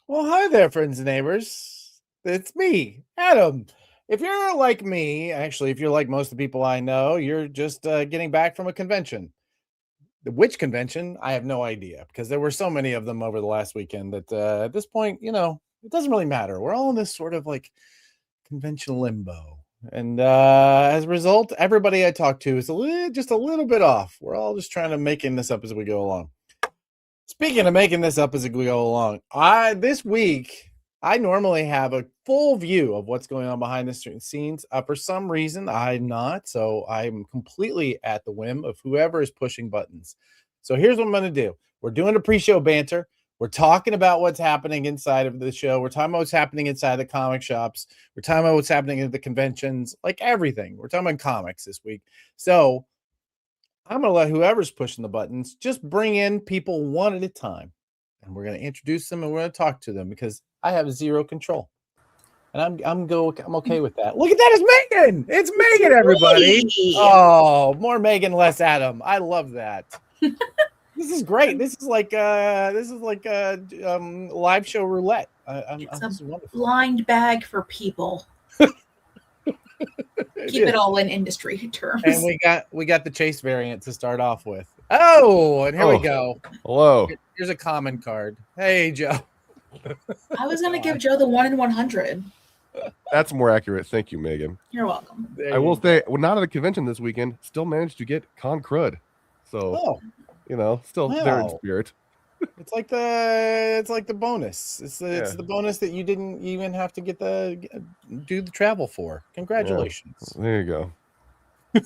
Well, hi there, friends and neighbors. It's me, Adam. If you're like me, actually, if you're like most of the people I know, you're just getting back from a convention. Which convention? I have no idea because there were so many of them over the last weekend that at this point, it doesn't really matter. We're all in this sort of like convention limbo. And as a result, everybody I talk to is just a little bit off. We're all just trying to making this up as we go along. Speaking of making this up as we go along, this week I normally have a full view of what's going on behind the scenes. For some reason, I'm not, so I'm completely at the whim of whoever is pushing buttons. So here's what I'm going to do: we're doing a pre-show banter. We're talking about what's happening inside of the show. We're talking about what's happening inside the comic shops. We're talking about what's happening at the conventions, like everything. We're talking about comics this week. So I'm going to let whoever's pushing the buttons just bring in people one at a time. And we're going to introduce them and we're going to talk to them because I have zero control. And I'm okay with that. Look at that, it's Megan. It's Megan, everybody. Oh, more Megan, less Adam. I love that. This is great. This is like live show roulette. It's a blind bag for people. Keep it all in industry terms. And we got the Chase variant to start off with. Oh, and here we go. Hello. Here's a common card. Hey, Joe. I was going to give Joe the 1 in 100. That's more accurate. Thank you, Megan. You're welcome. I will say, well, not at a convention this weekend. Still managed to get con crud. So, still there in spirit. It's like the bonus. It's the bonus that you didn't even have to do the travel for. Congratulations. Yeah. There you go.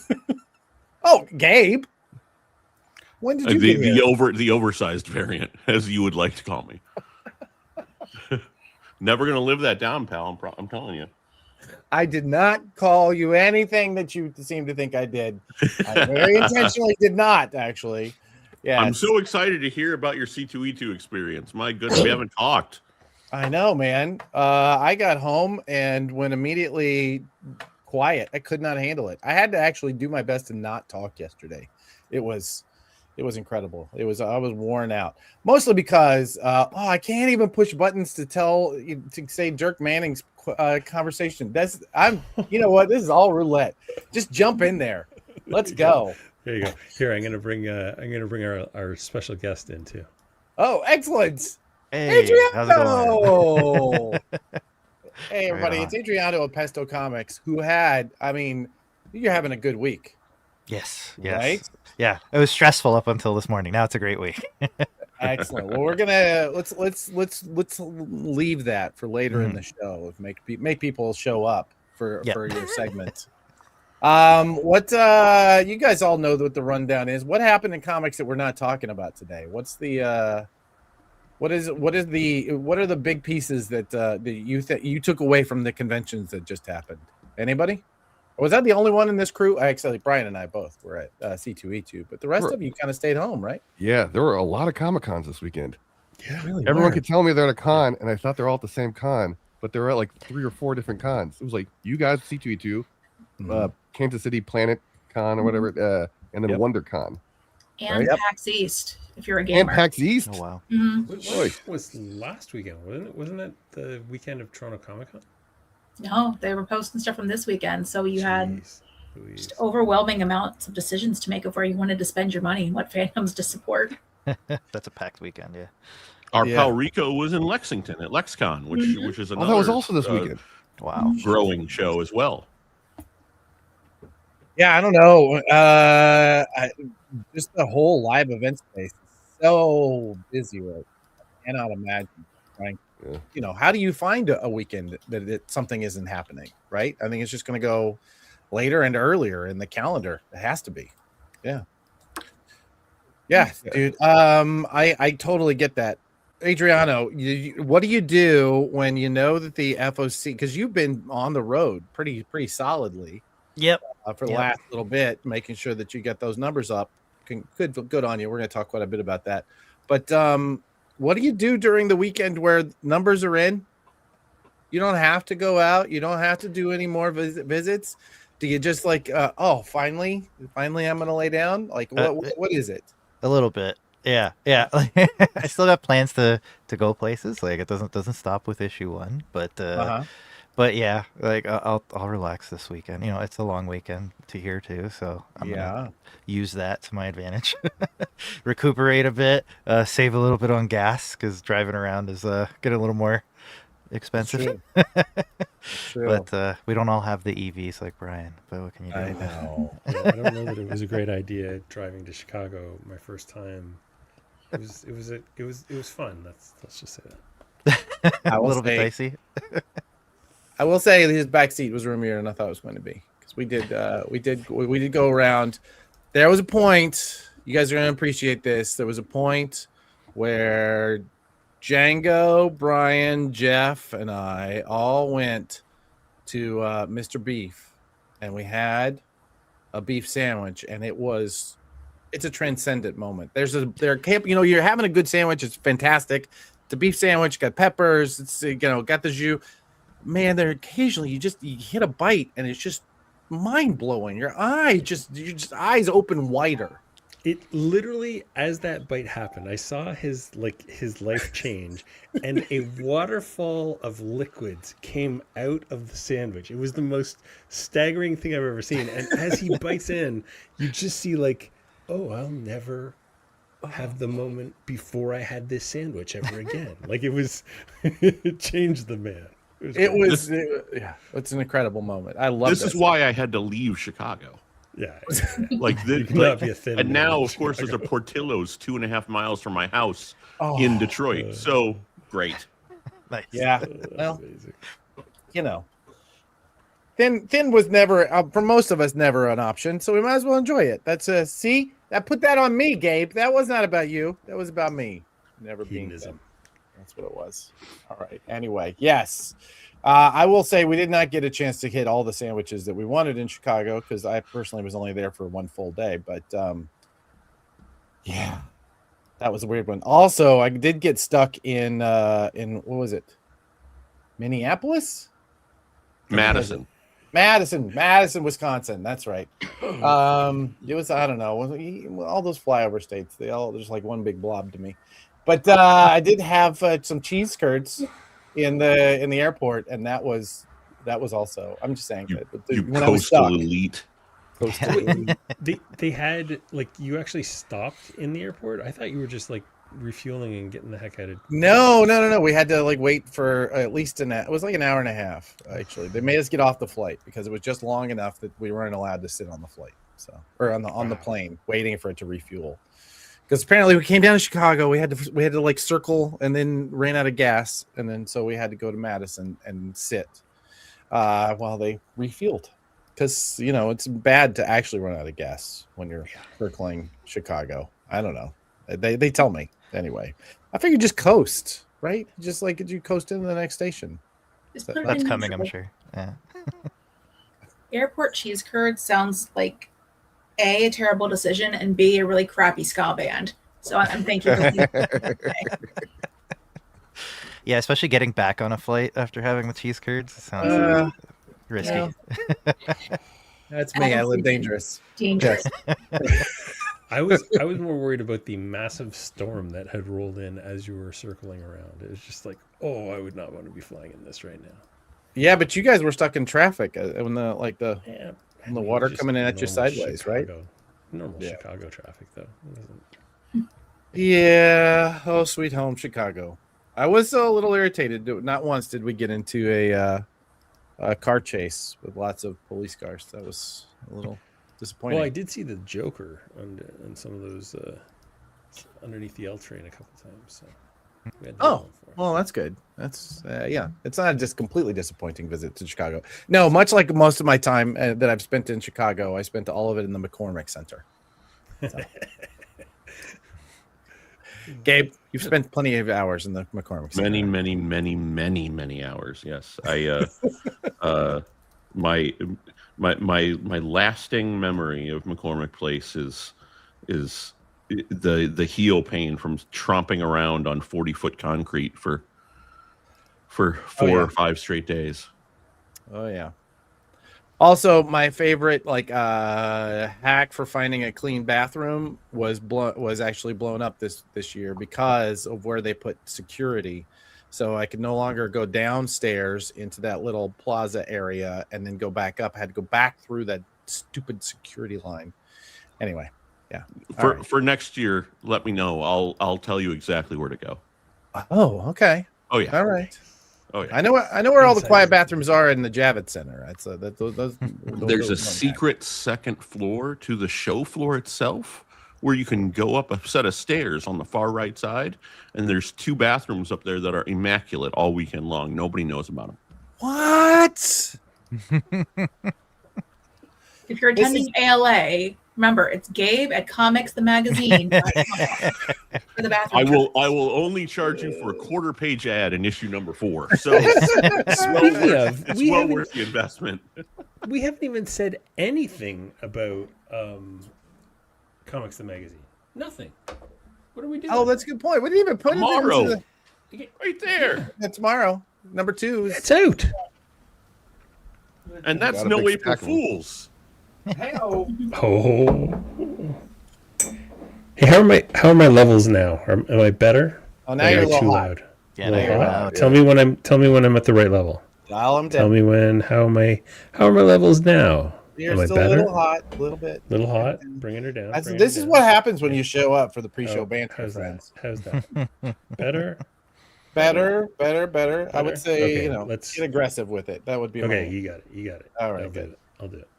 Oh, Gabe. When did you get here? The oversized variant, as you would like to call me. Never going to live that down, pal. I'm telling you. I did not call you anything that you seem to think I did. I very intentionally did not, actually. Yeah, I'm so excited to hear about your C2E2 experience. My goodness, we haven't talked. I know, man. I got home and went immediately quiet. I could not handle it. I had to actually do my best to not talk yesterday. It was incredible. I was worn out, mostly because I can't even push buttons to say Dirk Manning's conversation. You know what? This is all roulette. Just jump in there. Let's go. There you go. Here, I'm gonna bring our special guest in too. Oh, excellent! Hey, Adriano! how's it going? Hey, everybody! It's Adriano of Pesto Comics. You're having a good week. Yes. Right? Yeah, it was stressful up until this morning. Now it's a great week. Excellent. Well, we're gonna let's leave that for later in the show. Make people show up for your segment. What you guys all know what the rundown is. What happened in comics that we're not talking about today? What's the what are the big pieces that you took away from the conventions that just happened? Anybody? Or was that the only one in this crew? Actually, Brian and I both were at C2E2, but the rest of you kind of stayed home, right? Yeah, there were a lot of Comic Cons this weekend. Yeah, really. Everyone could tell me they're at a con, and I thought they're all at the same con, but they were at like 3 or 4 different cons. It was like you guys C2E2, Kansas City Planet Con or whatever, and then WonderCon. And PAX East, if you're a gamer. And PAX East. Oh wow. Which was last weekend, wasn't it? Wasn't it the weekend of Toronto Comic Con? No, they were posting stuff from this weekend, so you had just overwhelming amounts of decisions to make of where you wanted to spend your money and what fandoms to support. That's a packed weekend, yeah. Our pal Rico was in Lexington at LexCon, which is another. that was also this weekend. Wow, growing show as well. Yeah, I don't know. Just the whole live event space is so busy right now. I cannot imagine trying. How do you find a weekend that something isn't happening, right? I think it's just going to go later and earlier in the calendar. It has to be. Yeah, dude. I totally get that. Adriano, what do you do when you know that the FOC, because you've been on the road pretty solidly. Yep. For the last little bit, making sure that you get those numbers up. Good on you. We're going to talk quite a bit about that. But what do you do during the weekend where numbers are in? You don't have to go out. You don't have to do any more visits. Do you just finally I'm going to lay down? Like, what is it? A little bit. Yeah, yeah. I still got plans to go places. Like it doesn't stop with issue 1, but yeah, like I'll relax this weekend. You know, it's a long weekend to here too, so I'm gonna use that to my advantage. Recuperate a bit, save a little bit on gas because driving around is getting a little more expensive. True. But we don't all have the EVs like Brian. But what can you do? I know. Yeah, I don't know that it was a great idea driving to Chicago my first time. It was fun. Let's just say that. A little bit dicey. I will say his back seat was roomier than I thought it was going to be because we did go around. There was a point. You guys are going to appreciate this. There was a point where Django, Brian, Jeff, and I all went to Mr. Beef, and we had a beef sandwich, and it's a transcendent moment. You're having a good sandwich. It's fantastic. The beef sandwich got peppers. It's got the jus. Man, there occasionally you hit a bite, and it's just mind blowing. Your eyes open wider. It literally, as that bite happened, I saw his life change, and a waterfall of liquids came out of the sandwich. It was the most staggering thing I've ever seen. And as he bites in, you just see oh, I'll never have the moment before I had this sandwich ever again. It changed the man. It's an incredible moment. I love this. Is why I had to leave Chicago. Yeah, and now, of course, there's a Portillo's 2.5 miles from my house in Detroit. So great. Nice. Yeah. Well, thin was never for most of us never an option, so we might as well enjoy it. That's see, that put that on me, Gabe. That was not about you. That was about me. Never being thin. That's what it was. All right. Anyway, yes. I will say we did not get a chance to hit all the sandwiches that we wanted in Chicago because I personally was only there for one full day. But yeah, that was a weird one. Also, I did get stuck in what was it? Minneapolis? Madison, Wisconsin. That's right. It was, I don't know, all those flyover states. There's like one big blob to me. But I did have some cheese curds in the airport, and that was also. I'm just saying you coastal elite. They had you actually stopped in the airport. I thought you were just refueling and getting the heck out of. No. We had to wait for at least it was an hour and a half. Actually, they made us get off the flight because it was just long enough that we weren't allowed to sit on the flight. Or on the plane waiting for it to refuel. Because apparently we came down to Chicago, we had to circle and then ran out of gas, and then so we had to go to Madison and sit while they refueled. Because it's bad to actually run out of gas when you're circling Chicago. I don't know. They tell me anyway. I figured just coast, right? Just could you coast into the next station? That's coming, I'm sure. Yeah. Airport cheese curd sounds like A, a terrible decision, and B, a really crappy ska band. So I'm thinking. Yeah, especially getting back on a flight after having the cheese curds sounds risky. Yeah. That's me. I live dangerous. Dangerous. I was more worried about the massive storm that had rolled in as you were circling around. It was just I would not want to be flying in this right now. Yeah, but you guys were stuck in traffic when the water coming in at you sideways, Chicago, right? Normal Chicago traffic, though. Yeah. Oh, sweet home Chicago. I was a little irritated. Not once did we get into a car chase with lots of police cars. That was a little disappointing. Well, I did see the Joker on some of those underneath the L train a couple times. So we had well, that's good. That's it's not just completely disappointing visit to Chicago. No, much like most of my time that I've spent in Chicago, I spent all of it in the McCormick Center. So. Gabe, you've spent plenty of hours in the McCormick Center. Many hours. Yes, my lasting memory of McCormick Place is the heel pain from tromping around on 40-foot concrete for 4 or 5 straight days. Oh yeah. Also, my favorite hack for finding a clean bathroom was actually blown up this year because of where they put security. So I could no longer go downstairs into that little plaza area and then go back up. I had to go back through that stupid security line. Anyway, yeah. For next year, let me know. I'll tell you exactly where to go. Oh, okay. Oh yeah. All right. Oh yeah. I know where all the quiet bathrooms are in the Javits Center. Right? So There's a secret second floor to the show floor itself, where you can go up a set of stairs on the far right side, and there's 2 bathrooms up there that are immaculate all weekend long. Nobody knows about them. What? If you're attending ALA, remember it's Gabe at Comics the Magazine for the bathroom. I will only charge you for a quarter-page ad in issue number 4. So it's well worth the investment. We haven't even said anything about Comics the Magazine. Nothing. What are we doing? Oh, that's a good point. We didn't even put tomorrow. it into Right there. Yeah, tomorrow. Number 2. It's out. And that's no April Fools. Oh. Hey, how are my levels now? Am I better? Oh, now you're a little too loud. Yeah, now you're loud. Tell me when I'm at the right level. Dial them down. Tell me how are my levels now? You're Am I still better? a little hot, a little bit. Little hot, bringing her down. This is what happens when you show up for the pre-show banter, how's friends. How's that? Better? Better. I would say, Okay, let's get aggressive with it. That would be okay. You got it. All right, good. I'll do it.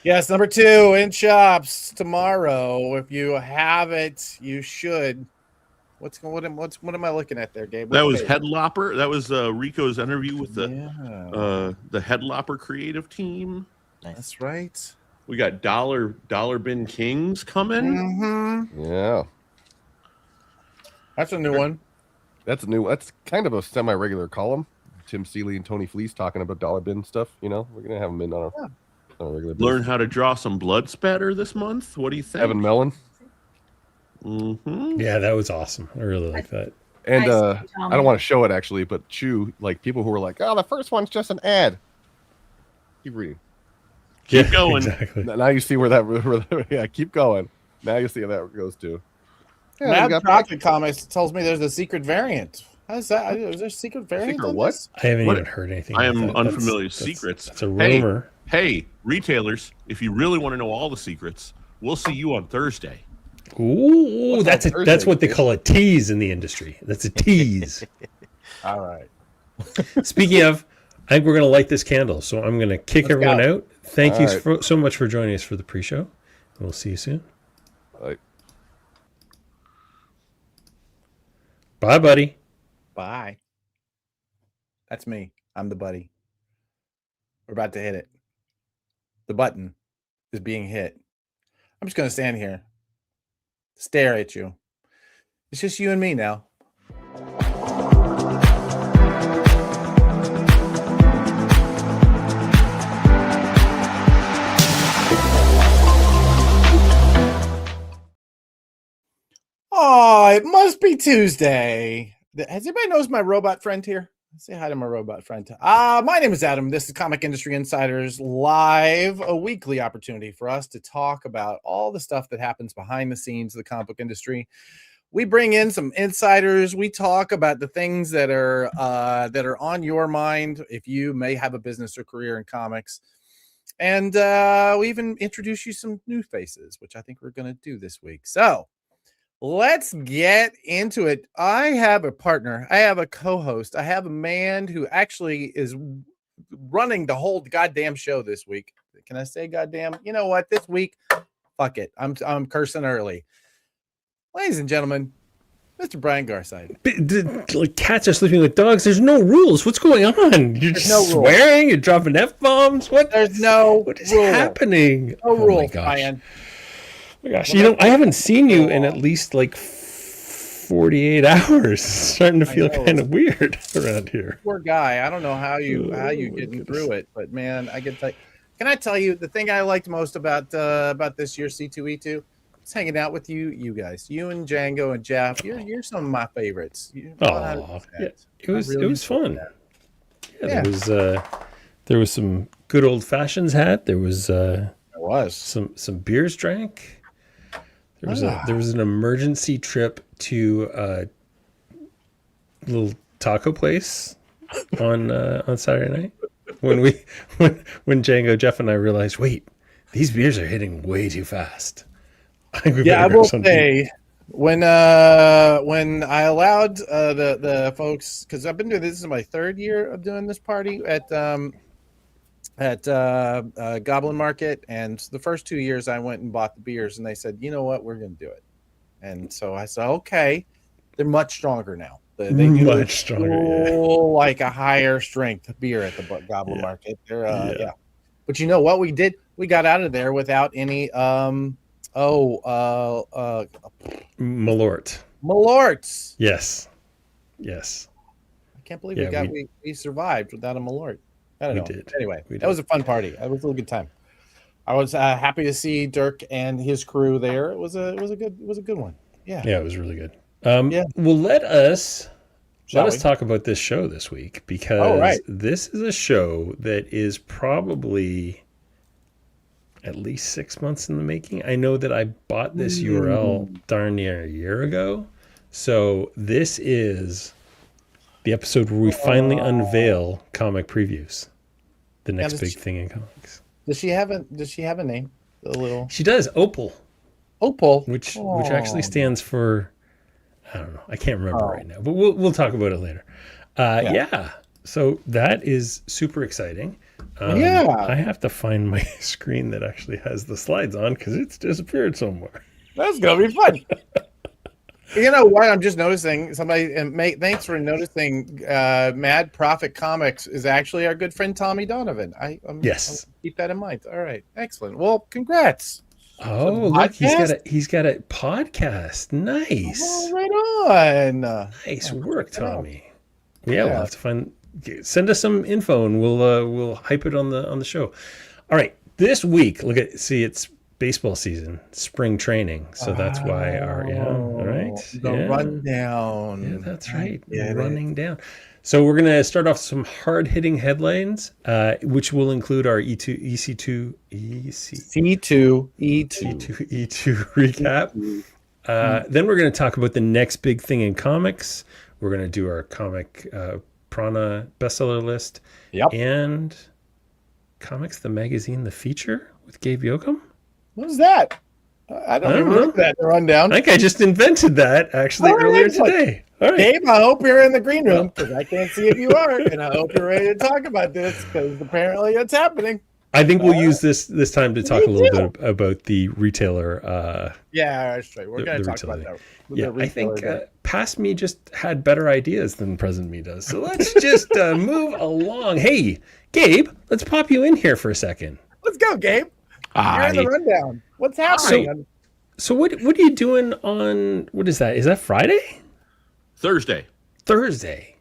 Yes, number 2 in shops tomorrow. If you have it, you should. What am I looking at there, Gabe? That was Headlopper. That was Rico's interview with the Headlopper creative team. Nice. That's right. We got Dollar Bin Kings coming. Mm-hmm. Yeah. That's a new one. That's kind of a semi-regular column. Tim Seeley and Tony Fleece talking about dollar bin stuff. We're gonna have them in on a regular basis. Learn how to draw some blood spatter this month. What do you think? Evan Mellon. Mm-hmm. Yeah, that was awesome. I really like that. And I don't want to show it actually, but Chew, people who were like, "Oh, the first one's just an ad." Keep reading. Keep going. Exactly. Now you see where keep going. Now you see how that goes too. Yeah, Mad Chocolate Comics tells me there's a secret variant. How's that? Is there a secret variant? Secret what? I haven't even heard anything. I about am that. unfamiliar with secrets. That's a rumor. Hey, retailers, if you really want to know all the secrets, we'll see you on Thursday. Ooh, that's what they call a tease in the industry. That's a tease. All right. Speaking of, I think we're going to light this candle. So I'm going to kick everyone out. Thank you so much for joining us for the pre-show. We'll see you soon. Bye. Bye, buddy. Bye. That's me. I'm the buddy. We're about to hit it. The button is being hit. I'm just going to stand here, stare at you. It's just you and me now. Oh, it must be Tuesday. Has anybody knows my robot friend here? Say hi to my robot friend. My name is Adam. This is Comic Industry Insiders Live, a weekly opportunity for us to talk about all the stuff that happens behind the scenes of the comic book industry. We bring in some insiders. We talk about the things that are on your mind if you may have a business or career in comics. And we even introduce you some new faces, which I think we're going to do this week. So let's get into it. I have a partner. I have a co-host. I have a man who actually is running the whole goddamn show this week. Can I say goddamn? You know what? This week, fuck it. I'm cursing early. Ladies and gentlemen, Mr. Brian Garside. Cats are sleeping with dogs. There's no rules. What's going on? You're just swearing. You're dropping F-bombs. What? There's no What is happening? No rules, Brian. Oh my gosh, I haven't seen you in at least 48 hours. It's starting to feel kind of weird around here. Poor guy. I don't know how you getting through it, but man, can I tell you the thing I liked most about this year's C2E2? It's hanging out with you guys. You and Django and Jeff. You're some of my favorites. Oh, yeah, it was fun. Yeah, there was some good old fashions had. There was some beers drank. There was an emergency trip to a little taco place on Saturday night when Django, Jeff, and I realized, wait, these beers are hitting way too fast. I think we I will say when I allowed the folks, because I've been doing this is my third year of doing this party at Goblin Market, and the first 2 years I went and bought the beers, and they said, you know what, we're going to do it. And so I said, okay. They're much stronger now. They do much stronger, like a higher strength beer at the Goblin Market. They're But you know what we did? We got out of there without any Malorts. Yes. I can't believe we survived without a Malort. I don't know. Did. Anyway, that was a fun party. It was a really good time. I was happy to see Dirk and his crew there. It was a good one. Yeah, it was really good. Well, let us talk about this show this week, because this is a show that is probably at least 6 months in the making. I know that I bought this URL darn near a year ago. So this is the episode where we finally unveil comic previews. The next big thing in comics. Does she have a name? She does. Opal, which actually stands for, I don't know. I can't remember right now, but we'll talk about it later. So that is super exciting. I have to find my screen that actually has the slides on, because it's disappeared somewhere. That's gonna be fun. You know what? I'm just noticing thanks for noticing. Mad Prophet Comics is actually our good friend Tommy Donovan. I'll keep that in mind. All right, excellent. Well, congrats. Oh, look, he's got a podcast. Nice. Oh, right on. Nice work, Tommy. Yeah, we'll have to send us some info and we'll hype it on the show. All right, this week, it's baseball season, spring training, so that's why the rundown. Yeah, that's right. Running down. So we're gonna start off some hard-hitting headlines, which will include our C2 recap. Then we're gonna talk about the next big thing in comics. We're gonna do our comic Prana bestseller list. Yep. And Comics the Magazine, the feature with Gabe Yoakum. What was that? I don't remember that rundown. I think I just invented that earlier today. All right. Gabe, I hope you're in the green room, because I can't see if you are, and I hope you're ready to talk about this, because apparently it's happening. I think we'll use this time to talk a little bit about the retailer. That's right. We're going to talk about that. I think past me just had better ideas than present me does. So let's just move along. Hey, Gabe, let's pop you in here for a second. Let's go, Gabe. You're in the rundown. What's happening? So what are you doing on, what is that? Is that Friday? Thursday. What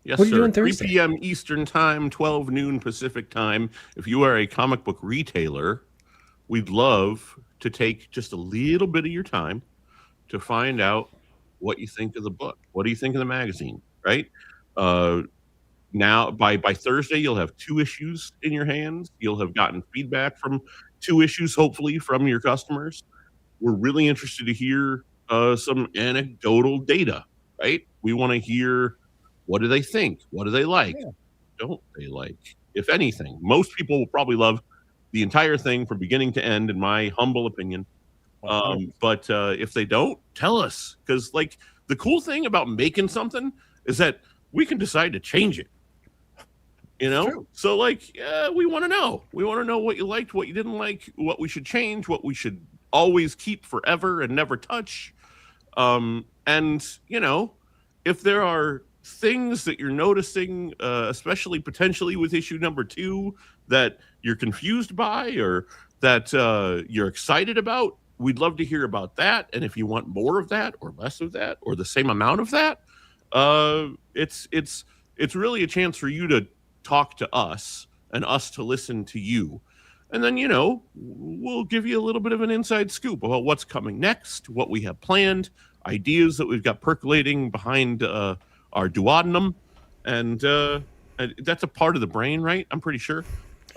Yes, are you sir. doing Thursday? 3 p.m. Eastern Time, 12 noon Pacific Time. If you are a comic book retailer, we'd love to take just a little bit of your time to find out what you think of the book. What do you think of the magazine, right? Now, by Thursday, you'll have 2 issues in your hands. You'll have gotten feedback from 2 issues, hopefully, from your customers. We're really interested to hear some anecdotal data, right? We want to hear, what do they think? What do they like? Yeah. Don't they like? If anything, most people will probably love the entire thing from beginning to end, in my humble opinion. But if they don't, tell us. Because the cool thing about making something is that we can decide to change it. So we want to know. We want to know what you liked, what you didn't like, what we should change, what we should always keep forever and never touch. If there are things that you're noticing, especially potentially with issue number 2, that you're confused by or that you're excited about, we'd love to hear about that. And if you want more of that or less of that or the same amount of that, it's really a chance for you to talk to us and us to listen to you. And then, we'll give you a little bit of an inside scoop about what's coming next, what we have planned, ideas that we've got percolating behind our duodenum. And that's a part of the brain, right? I'm pretty sure.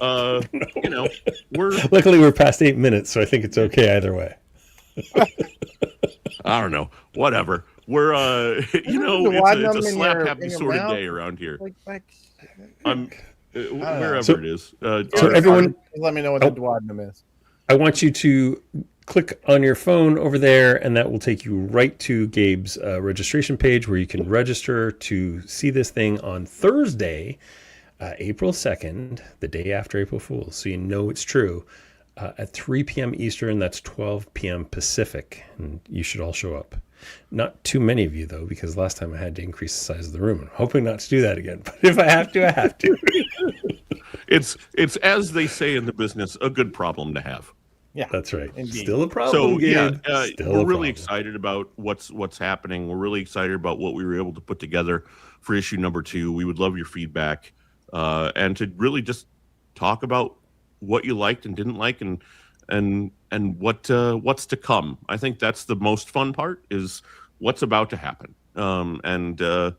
You know, we're Luckily, we're past 8 minutes, so I think it's okay either way. I don't know, whatever. We're you know, it's a slap happy sort of day around here. I'm wherever it is. So everyone, let me know what the duodenum is. I want you to click on your phone over there, and that will take you right to Gabe's registration page where you can register to see this thing on Thursday, April 2nd, the day after April Fool's. So you know it's true. At 3 p.m. Eastern, that's 12 p.m. Pacific, and you should all show up. Not too many of you, though, because last time I had to increase the size of the room. I'm hoping not to do that again, but if I have to, I have to. It's as they say in the business, a good problem to have. Yeah, that's right. Indeed. Still a problem, Gabe. We're really excited about what's happening. We're really excited about what we were able to put together for issue number 2. We would love your feedback, and to really just talk about what you liked and didn't like, and what's to come. I think that's the most fun part, is what's about to happen. I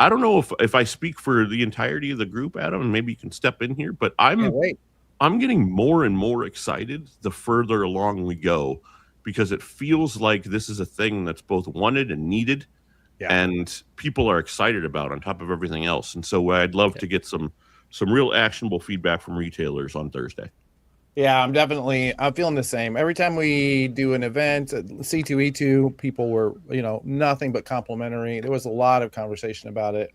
don't know if I speak for the entirety of the group, Adam, and maybe you can step in here, but I'm getting more and more excited the further along we go, because it feels like this is a thing that's both wanted and needed, and people are excited about on top of everything else. And so I'd love to get some real actionable feedback from retailers on Thursday. Yeah, I'm feeling the same. Every time we do an event at C2E2, people were, nothing but complimentary. There was a lot of conversation about it.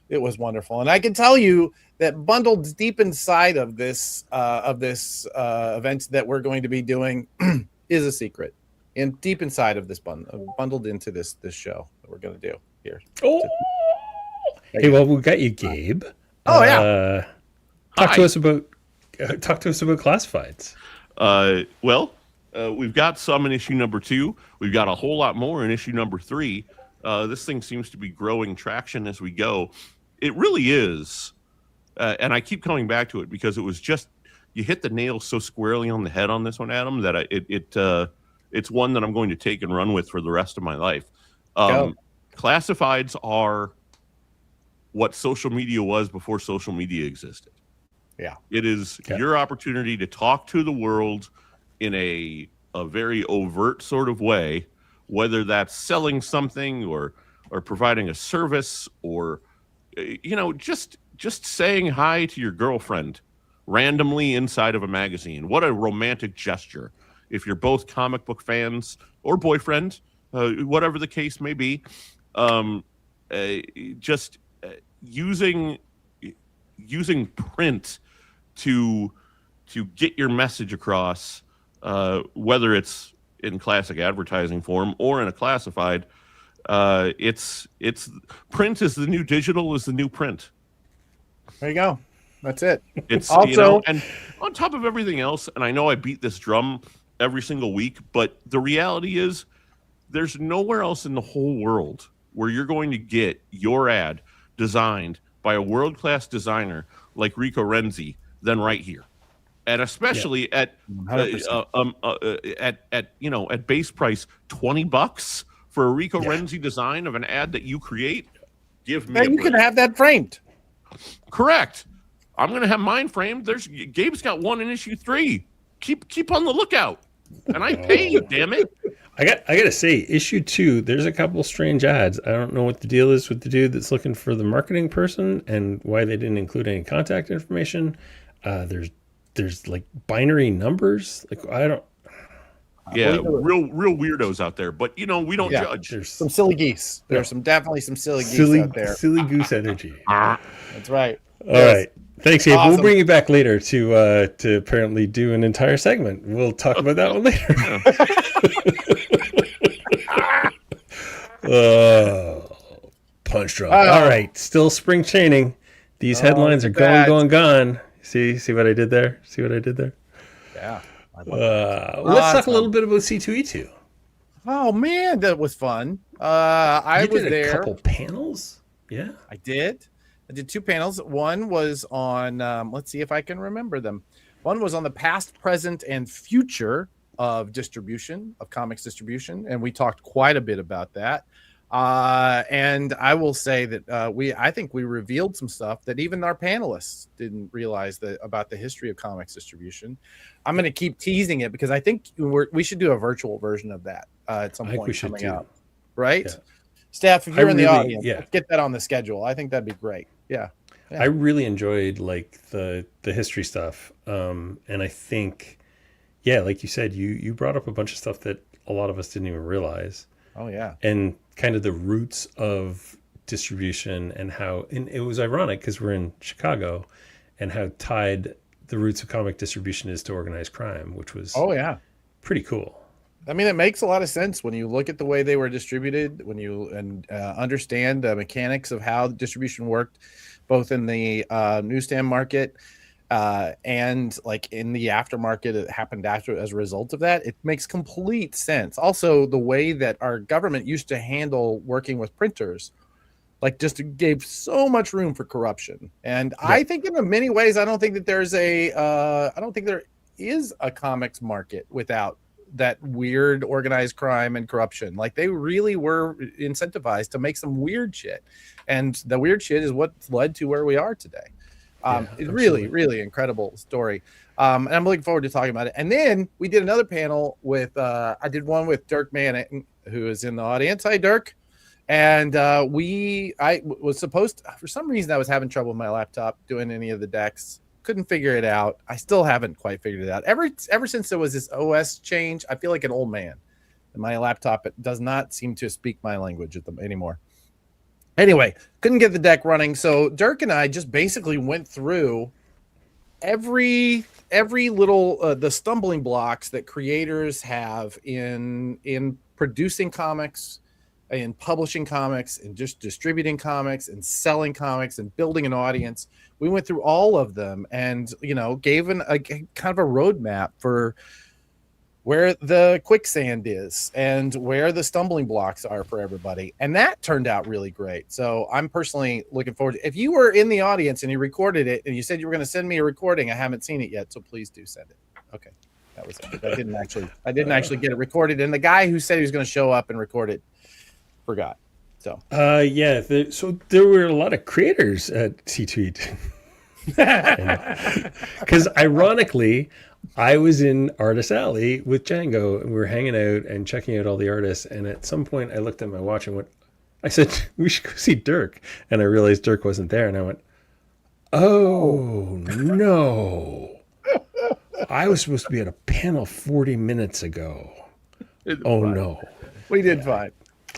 It was wonderful. And I can tell you that bundled deep inside of this event that we're going to be doing is a secret. And deep inside of this bundled into this show that we're going to do here. Oh, hey, well, we got you, Gabe. Oh, yeah. Talk to us about classifieds. We've got some in issue number 2. We've got a whole lot more in issue number 3. This thing seems to be growing traction as we go. It really is. And I keep coming back to it because it was just, you hit the nail so squarely on the head on this one, Adam, that it's one that I'm going to take and run with for the rest of my life. Classifieds are what social media was before social media existed. Yeah. It is your opportunity to talk to the world in a very overt sort of way, whether that's selling something or providing a service, or just saying hi to your girlfriend randomly inside of a magazine. What a romantic gesture. If you're both comic book fans or boyfriend, whatever the case may be, just using print to get your message across, whether it's in classic advertising form or in a classified. It's print is the new digital, is the new print. There you go. That's it. It's also, and on top of everything else, and I know I beat this drum every single week, but the reality is there's nowhere else in the whole world where you're going to get your ad designed by a world-class designer like Rico Renzi than right here. And especially at base price $20 for a Rico Renzi design of an ad that you create. Give me. You can have that framed. Correct. I'm going to have mine framed. Gabe's got one in issue 3. Keep on the lookout, and I pay you. Damn it. I got to say, issue 2. There's a couple strange ads. I don't know what the deal is with the dude that's looking for the marketing person and why they didn't include any contact information. There's like binary numbers. Like I don't. Yeah, real weirdos out there. But we don't judge. There's some silly geese. There's definitely some silly geese out there. Silly goose energy. That's right. All right. Thanks, Gabe. Awesome. We'll bring you back later to apparently do an entire segment. We'll talk about that one later. Punch drunk. All right. Still spring chaining. These headlines are gone. See what I did there? Yeah. Let's talk a little bit about C2E2. Oh man, that was fun. I was there. A couple panels. Yeah, I did 2 panels. One was on. Let's see if I can remember them. One was on the past, present, and future of distribution, of comics distribution, and we talked quite a bit about that. And I will say that I think we revealed some stuff that even our panelists didn't realize about the history of comics distribution. I'm going to keep teasing it because I think we should do a virtual version of that at some point coming up. Right? Yeah. Steph, if you're in the audience, let's get that on the schedule. I think that'd be great. Yeah. I really enjoyed like the history stuff. And I think, like you said, you brought up a bunch of stuff that a lot of us didn't even realize. Oh yeah. And kind of the roots of distribution and it was ironic because we're in Chicago and how tied the roots of comic distribution is to organized crime, which was pretty cool. I mean, it makes a lot of sense when you look at the way they were distributed, when you understand the mechanics of how the distribution worked, both in the newsstand market and like in the aftermarket. It happened as a result of that. It makes complete sense. Also, the way that our government used to handle working with printers, like just gave so much room for corruption. And I think in many ways, I don't think that there is a comics market without that weird organized crime and corruption. Like they really were incentivized to make some weird shit, and the weird shit is what's led to where we are today. It's really, really incredible story. And I'm looking forward to talking about it. And then we did another panel with I did one with Dirk Manning, who is in the audience. Hi, Dirk. And I was supposed to, for some reason I was having trouble with my laptop doing any of the decks. Couldn't figure it out. I still haven't quite figured it out. Ever since there was this OS change, I feel like an old man. And my laptop, it does not seem to speak my language anymore. Anyway, couldn't get the deck running. So Dirk and I just basically went through every little the stumbling blocks that creators have in producing comics, in publishing comics, and just distributing comics and selling comics and building an audience. We went through all of them and, gave a kind of a roadmap for where the quicksand is and where the stumbling blocks are for everybody. And that turned out really great. So I'm personally looking forward to, if you were in the audience and you recorded it and you said you were going to send me a recording, I haven't seen it yet. So please do send it. Okay. That was it. I didn't actually get it recorded. And the guy who said he was going to show up and record it forgot. So so there were a lot of creators at C2E2. Because ironically, I was in Artist Alley with Django and we were hanging out and checking out all the artists. And at some point I looked at my watch and I said, we should go see Dirk. And I realized Dirk wasn't there. And I went, oh no, I was supposed to be at a panel 40 minutes ago. No. We did fine.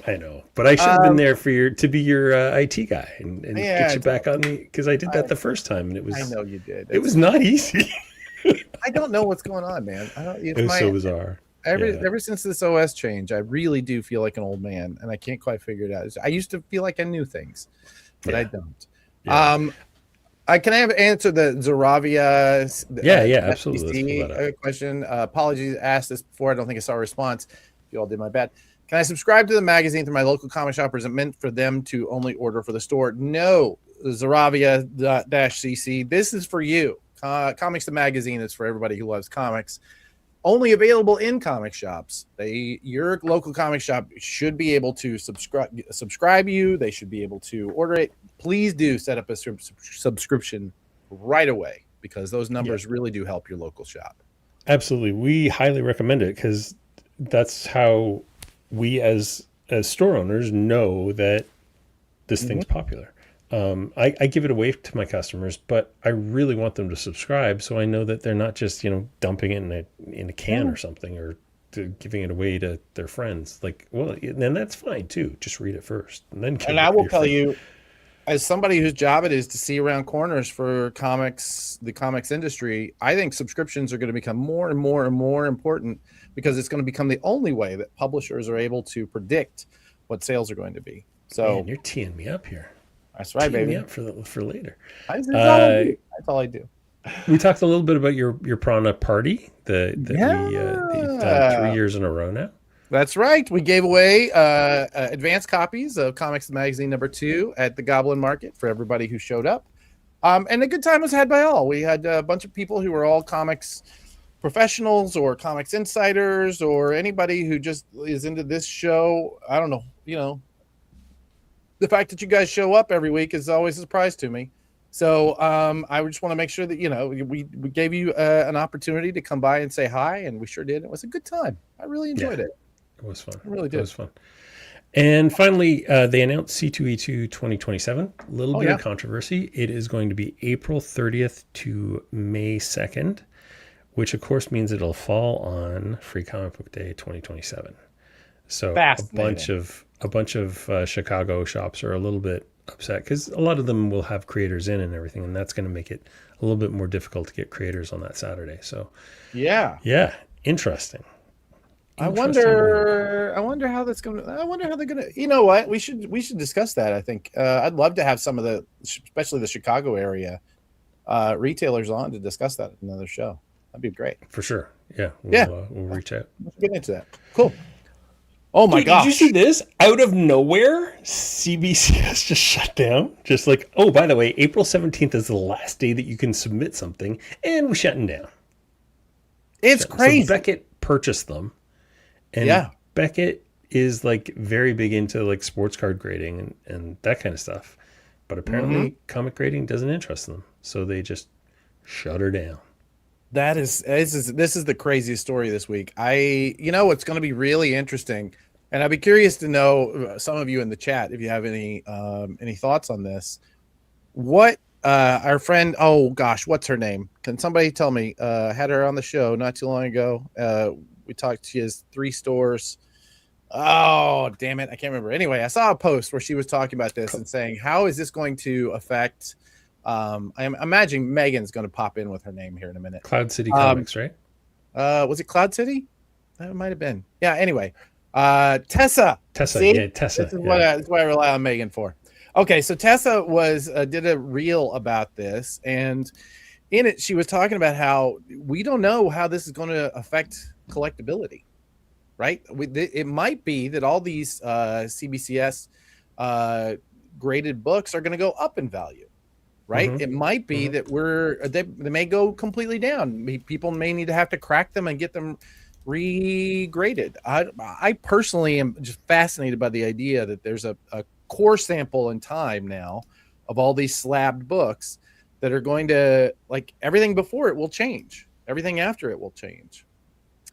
I know, but I should have been there to be your IT guy and get you back on me, because I did that the first time and it was. I know you did. It was not easy. I don't know what's going on, man. It was so bizarre. Ever since this OS change, I really do feel like an old man, and I can't quite figure it out. I used to feel like I knew things, but I don't. Can I answer the Zaravia? Absolutely. Question. Apologies, asked this before. I don't think I saw a response. You all did my bad. Can I subscribe to the magazine through my local comic shop, or is it meant for them to only order for the store? No, Zaravia-CC. This is for you. Comics the magazine is for everybody who loves comics. Only available in comic shops. Your local comic shop should be able to subscribe you. They should be able to order it. Please do set up a subscription right away, because those numbers really do help your local shop. Absolutely. We highly recommend it, because that's how we as store owners know that this thing's popular. I give it away to my customers, but I really want them to subscribe, so I know that they're not just dumping it in a can or something, or giving it away to their friends. Then that's fine too. Just read it first, and then. And I will tell you, as somebody whose job it is to see around corners for comics, the comics industry, I think subscriptions are going to become more and more and more important, because it's going to become the only way that publishers are able to predict what sales are going to be. So man, you're teeing me up here. That's right, baby. Me up for later. That's all I do. We talked a little bit about your Prana party that you've done 3 years in a row now. That's right. We gave away advanced copies of Comics Magazine #2 at the Goblin Market for everybody who showed up. And a good time was had by all. We had a bunch of people who were all comics professionals or comics insiders, or anybody who just is into this show. I don't know, the fact that you guys show up every week is always a surprise to me. So I just want to make sure that, you know, we gave you an opportunity to come by and say hi, and we sure did. It was a good time. I really enjoyed it. It was fun. I really did. It was fun. And finally, they announced C2E2 2027. A little bit of controversy. It is going to be April 30th to May 2nd, which of course means it'll fall on Free Comic Book Day 2027. So a bunch of Chicago shops are a little bit upset because a lot of them will have creators in and everything, and that's going to make it a little bit more difficult to get creators on that Saturday. So yeah, interesting. I wonder how that's going to. I wonder how they're going to. You know what? We should discuss that. I think I'd love to have some of the, especially the Chicago area, retailers on to discuss that in another show. That'd be great. For sure. Yeah. We'll reach out. Let's get into that. Cool. Oh my gosh. Did you see this? Out of nowhere, CBCS just shut down. Just like, oh, by the way, April 17th is the last day that you can submit something, and we're shutting down. It's crazy. So Beckett purchased them. And Beckett is like very big into like sports card grading and that kind of stuff. But apparently comic grading doesn't interest them. So they just shut her down. This is the craziest story this week. You know what's going to be really interesting, and I'd be curious to know some of you in the chat if you have any thoughts on this. What our friend, oh gosh, what's her name? Can somebody tell me? Had her on the show not too long ago. We talked. She has 3 stores. Oh damn it, I can't remember. Anyway, I saw a post where she was talking about this and saying, how is this going to affect? I'm imagining Megan's going to pop in with her name here in a minute. Cloud City Comics, right? Was it Cloud City? That might have been. Yeah. Anyway, Tessa. See? Yeah, Tessa. This is what I rely on Megan for. Okay, so Tessa did a reel about this, and in it she was talking about how we don't know how this is going to affect collectability. Right? It might be that all these CBCS graded books are going to go up in value. Right? It might be that they may go completely down. People may need to have to crack them and get them regraded. I personally am just fascinated by the idea that there's a core sample in time now of all these slabbed books that are going to, like, everything before it will change. Everything after it will change.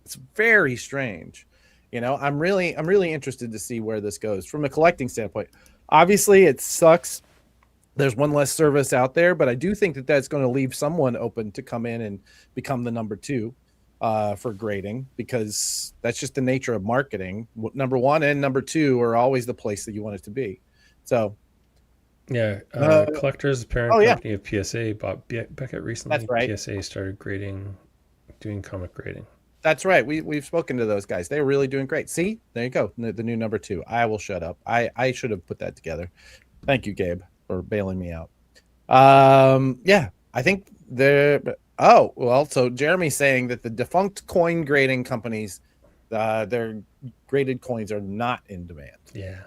It's very strange. You know, I'm really interested to see where this goes from a collecting standpoint. Obviously, it sucks. There's one less service out there, but I do think that that's going to leave someone open to come in and become the number 2 for grading, because that's just the nature of marketing. Number 1 and number 2 are always the place that you want it to be. So, Collectors, parent company of PSA, bought Beckett recently. That's right. PSA started doing comic grading. That's right. We've spoken to those guys. They're really doing great. See, there you go. The new number 2. I will shut up. I should have put that together. Thank you, Gabe, for bailing me out. I think so Jeremy's saying that the defunct coin grading companies, their graded coins are not in demand. Yeah.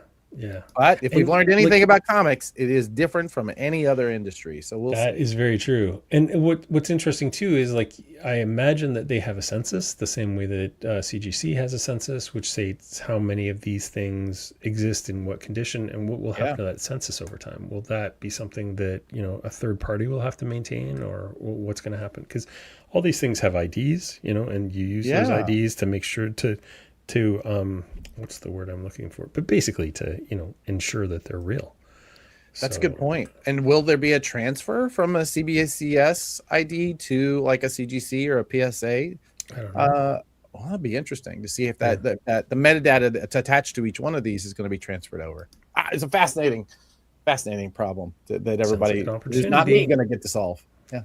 But if we've learned anything about comics, it is different from any other industry. So we'll see. That is very true. And what's interesting too is, like, I imagine that they have a census the same way that CGC has a census, which states how many of these things exist in what condition, and what will happen to that census over time. Will that be something that, you know, a third party will have to maintain, or what's going to happen? Because all these things have IDs, you know, and you use those IDs to make sure to what's the word I'm looking for? But basically to, you know, ensure that they're real. That's a good point. And will there be a transfer from a CBCS ID to like a CGC or a PSA? I don't know. Well, that'd be interesting to see if that the metadata that's attached to each one of these is going to be transferred over. It's a fascinating problem that everybody is not me going to get to solve. Yeah.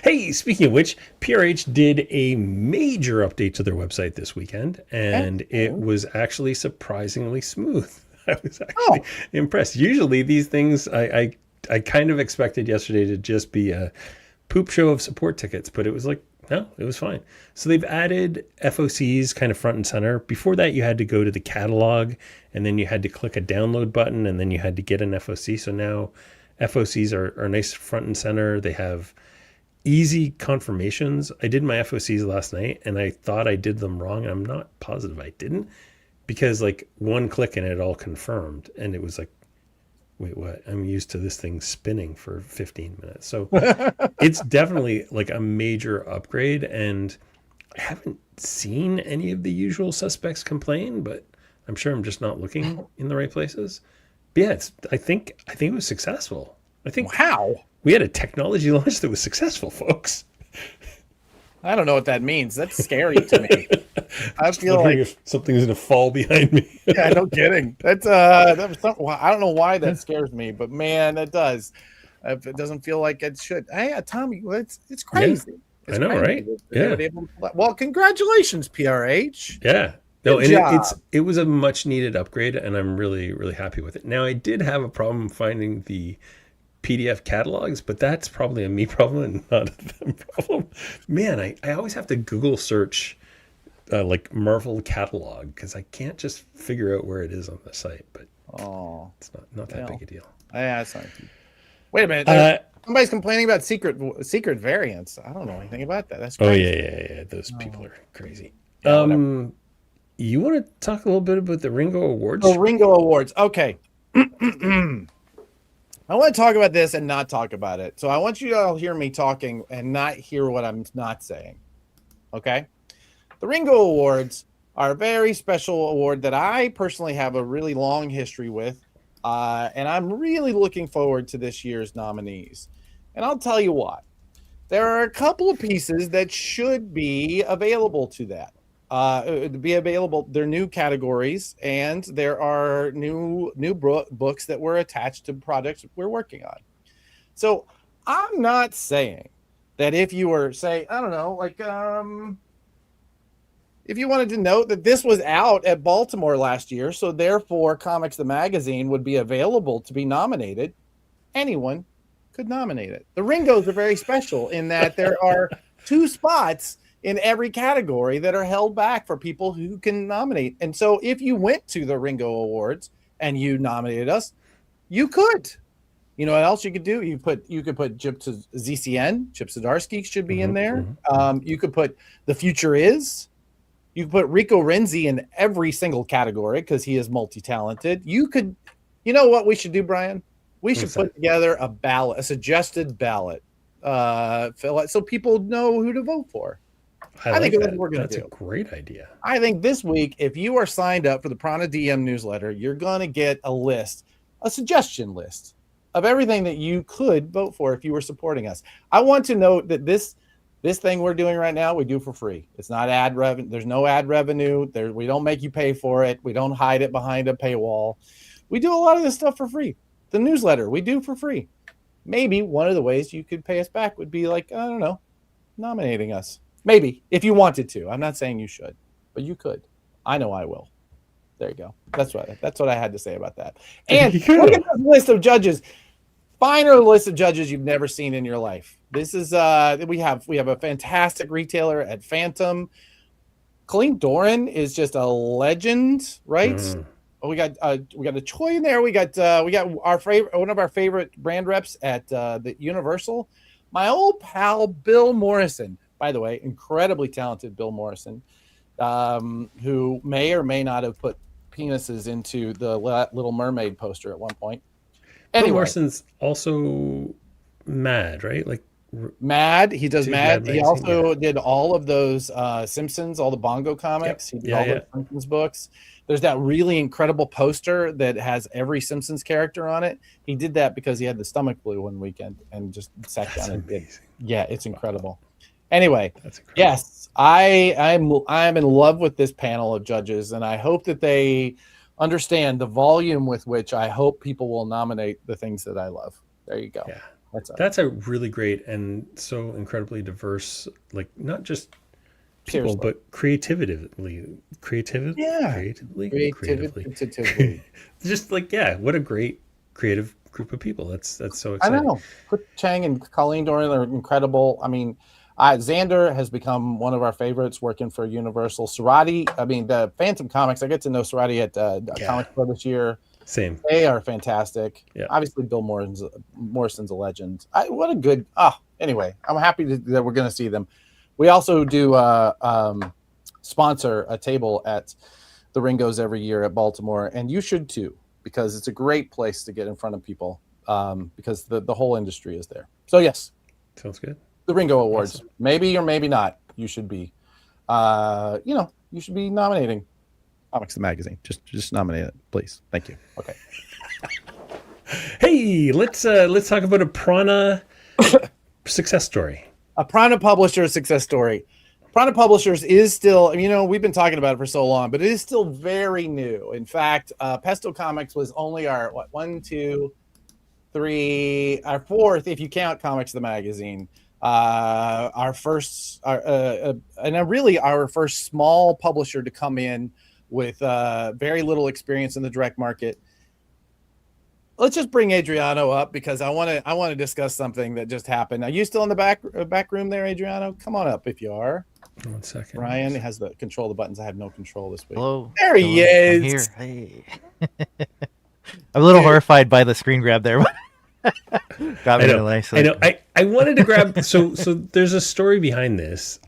Hey, speaking of which, PRH did a major update to their website this weekend, and it was actually surprisingly smooth. I was actually impressed. Usually these things, I kind of expected yesterday to just be a poop show of support tickets, but it was like, no, it was fine. So they've added FOCs kind of front and center. Before that, you had to go to the catalog, and then you had to click a download button, and then you had to get an FOC. So now FOCs are nice front and center. They have easy confirmations. I did my FOCs last night, and I thought I did them wrong. I'm not positive I didn't, because like one click and it all confirmed, and it was like, wait, what? I'm used to this thing spinning for 15 minutes. So it's definitely like a major upgrade, and I haven't seen any of the usual suspects complain, but I'm sure I'm just not looking in the right places. But yeah, I think it was successful. I think Wow. we had a technology launch that was successful, folks. I don't know what that means. That's scary to me. I feel Wondering like if something's gonna fall behind me. yeah, no kidding. That was something, I don't know why that scares me, but man, it does. If it doesn't feel like it should. Hey, Tommy, it's crazy. It's I know, crazy right? that they were able to well, congratulations, PRH. Yeah. No, Good and job. it was a much needed upgrade, and I'm really, really happy with it. Now, I did have a problem finding the PDF catalogs, but that's probably a me problem and not a them problem. Man, I always have to Google search like Marvel catalog because I can't just figure out where it is on the site. But it's not that big a deal. Yeah, it's not. Wait a minute. Somebody's complaining about secret variants. I don't know anything about that. That's crazy. Oh yeah. Those people are crazy. Yeah, you want to talk a little bit about the Ringo Awards? The Ringo Awards. Okay. I want to talk about this and not talk about it. So I want you to all hear me talking and not hear what I'm not saying. Okay? The Ringo Awards are a very special award that I personally have a really long history with. And I'm really looking forward to this year's nominees. And I'll tell you why. There are a couple of pieces that should be available to that. Be available. They're new categories, and there are new books that were attached to projects we're working on. So I'm not saying that if you were, say, I don't know, like if you wanted to note that this was out at Baltimore last year, so therefore Comics the Magazine would be available to be nominated, anyone could nominate it. The Ringos are very special in that there are 2 spots in every category that are held back for people who can nominate. And so if you went to the Ringo Awards and you nominated us, you could. You know what else you could do? You could put Chip to ZCN. Chip Zdarsky should be in there. You could put The Future Is. You could put Rico Renzi in every single category because he is multi-talented. You know what we should do, Brian? We should put together a ballot, a suggested ballot, so people know who to vote for. I think that's what we're going to do. That's a great idea. I think this week, if you are signed up for the Prana DM newsletter, you're going to get a suggestion list of everything that you could vote for if you were supporting us. I want to note that this thing we're doing right now, we do for free. It's not ad revenue. There's no ad revenue. We don't make you pay for it. We don't hide it behind a paywall. We do a lot of this stuff for free. The newsletter we do for free. Maybe one of the ways you could pay us back would be like, I don't know, nominating us. Maybe if you wanted to. I'm not saying you should, but you could. I know I will. There you go. That's what I had to say about that. And look at this list of judges. Finer list of judges you've never seen in your life. This is we have a fantastic retailer at Phantom. Colleen Doran is just a legend, right? We got a Choi in there. We got our favorite, one of our favorite brand reps at the Universal. My old pal Bill Morrison. By the way, incredibly talented Bill Morrison, who may or may not have put penises into the Little Mermaid poster at one point. Anyway, Bill Morrison's also Mad, right? Like Mad. He does Mad. He also did all of those Simpsons, all the Bongo comics. He did all those Simpsons books. There's that really incredible poster that has every Simpsons character on it. He did that because he had the stomach flu one weekend and just sat down and did. Yeah, it's incredible. Anyway, yes, I'm in love with this panel of judges, and I hope that they understand the volume with which I hope people will nominate the things that I love. There you go. Yeah, that's a really great and so incredibly diverse, like not just people, but creatively. Just like what a great creative group of people. That's so exciting. I know. Put Chang and Colleen Doran are incredible. I mean, Xander has become one of our favorites working for Universal. Sarati, I mean, the Phantom Comics, I get to know Sarati at Comic Pro this year. Same. They are fantastic. Yeah. Obviously, Bill Morrison's a legend. Anyway, I'm happy that we're going to see them. We also do sponsor a table at the Ringos every year at Baltimore, and you should too, because it's a great place to get in front of people, because the whole industry is there. So yes, sounds good. The Ringo Awards, Awesome. maybe or maybe not. You should be, you should be nominating Comics the Magazine. Just nominate it, please. Thank you. Okay. Hey, let's talk about a Prana success story. A Prana Publisher success story. Prana Publishers is still, we've been talking about it for so long, but it is still very new. In fact, Pesto Comics was only our, our fourth, if you count Comics the Magazine, our first small publisher to come in with very little experience in the direct market. Let's just bring Adriano up because I want to discuss something that just happened. Are you still in the back room there, Adriano? Come on up if you are. 1 second. Ryan has the control of the buttons. I have no control this week. Hello. There he is. I'm here. Hey. I'm a little horrified by the screen grab there. Got me nice. I know. I wanted to grab. So there's a story behind this.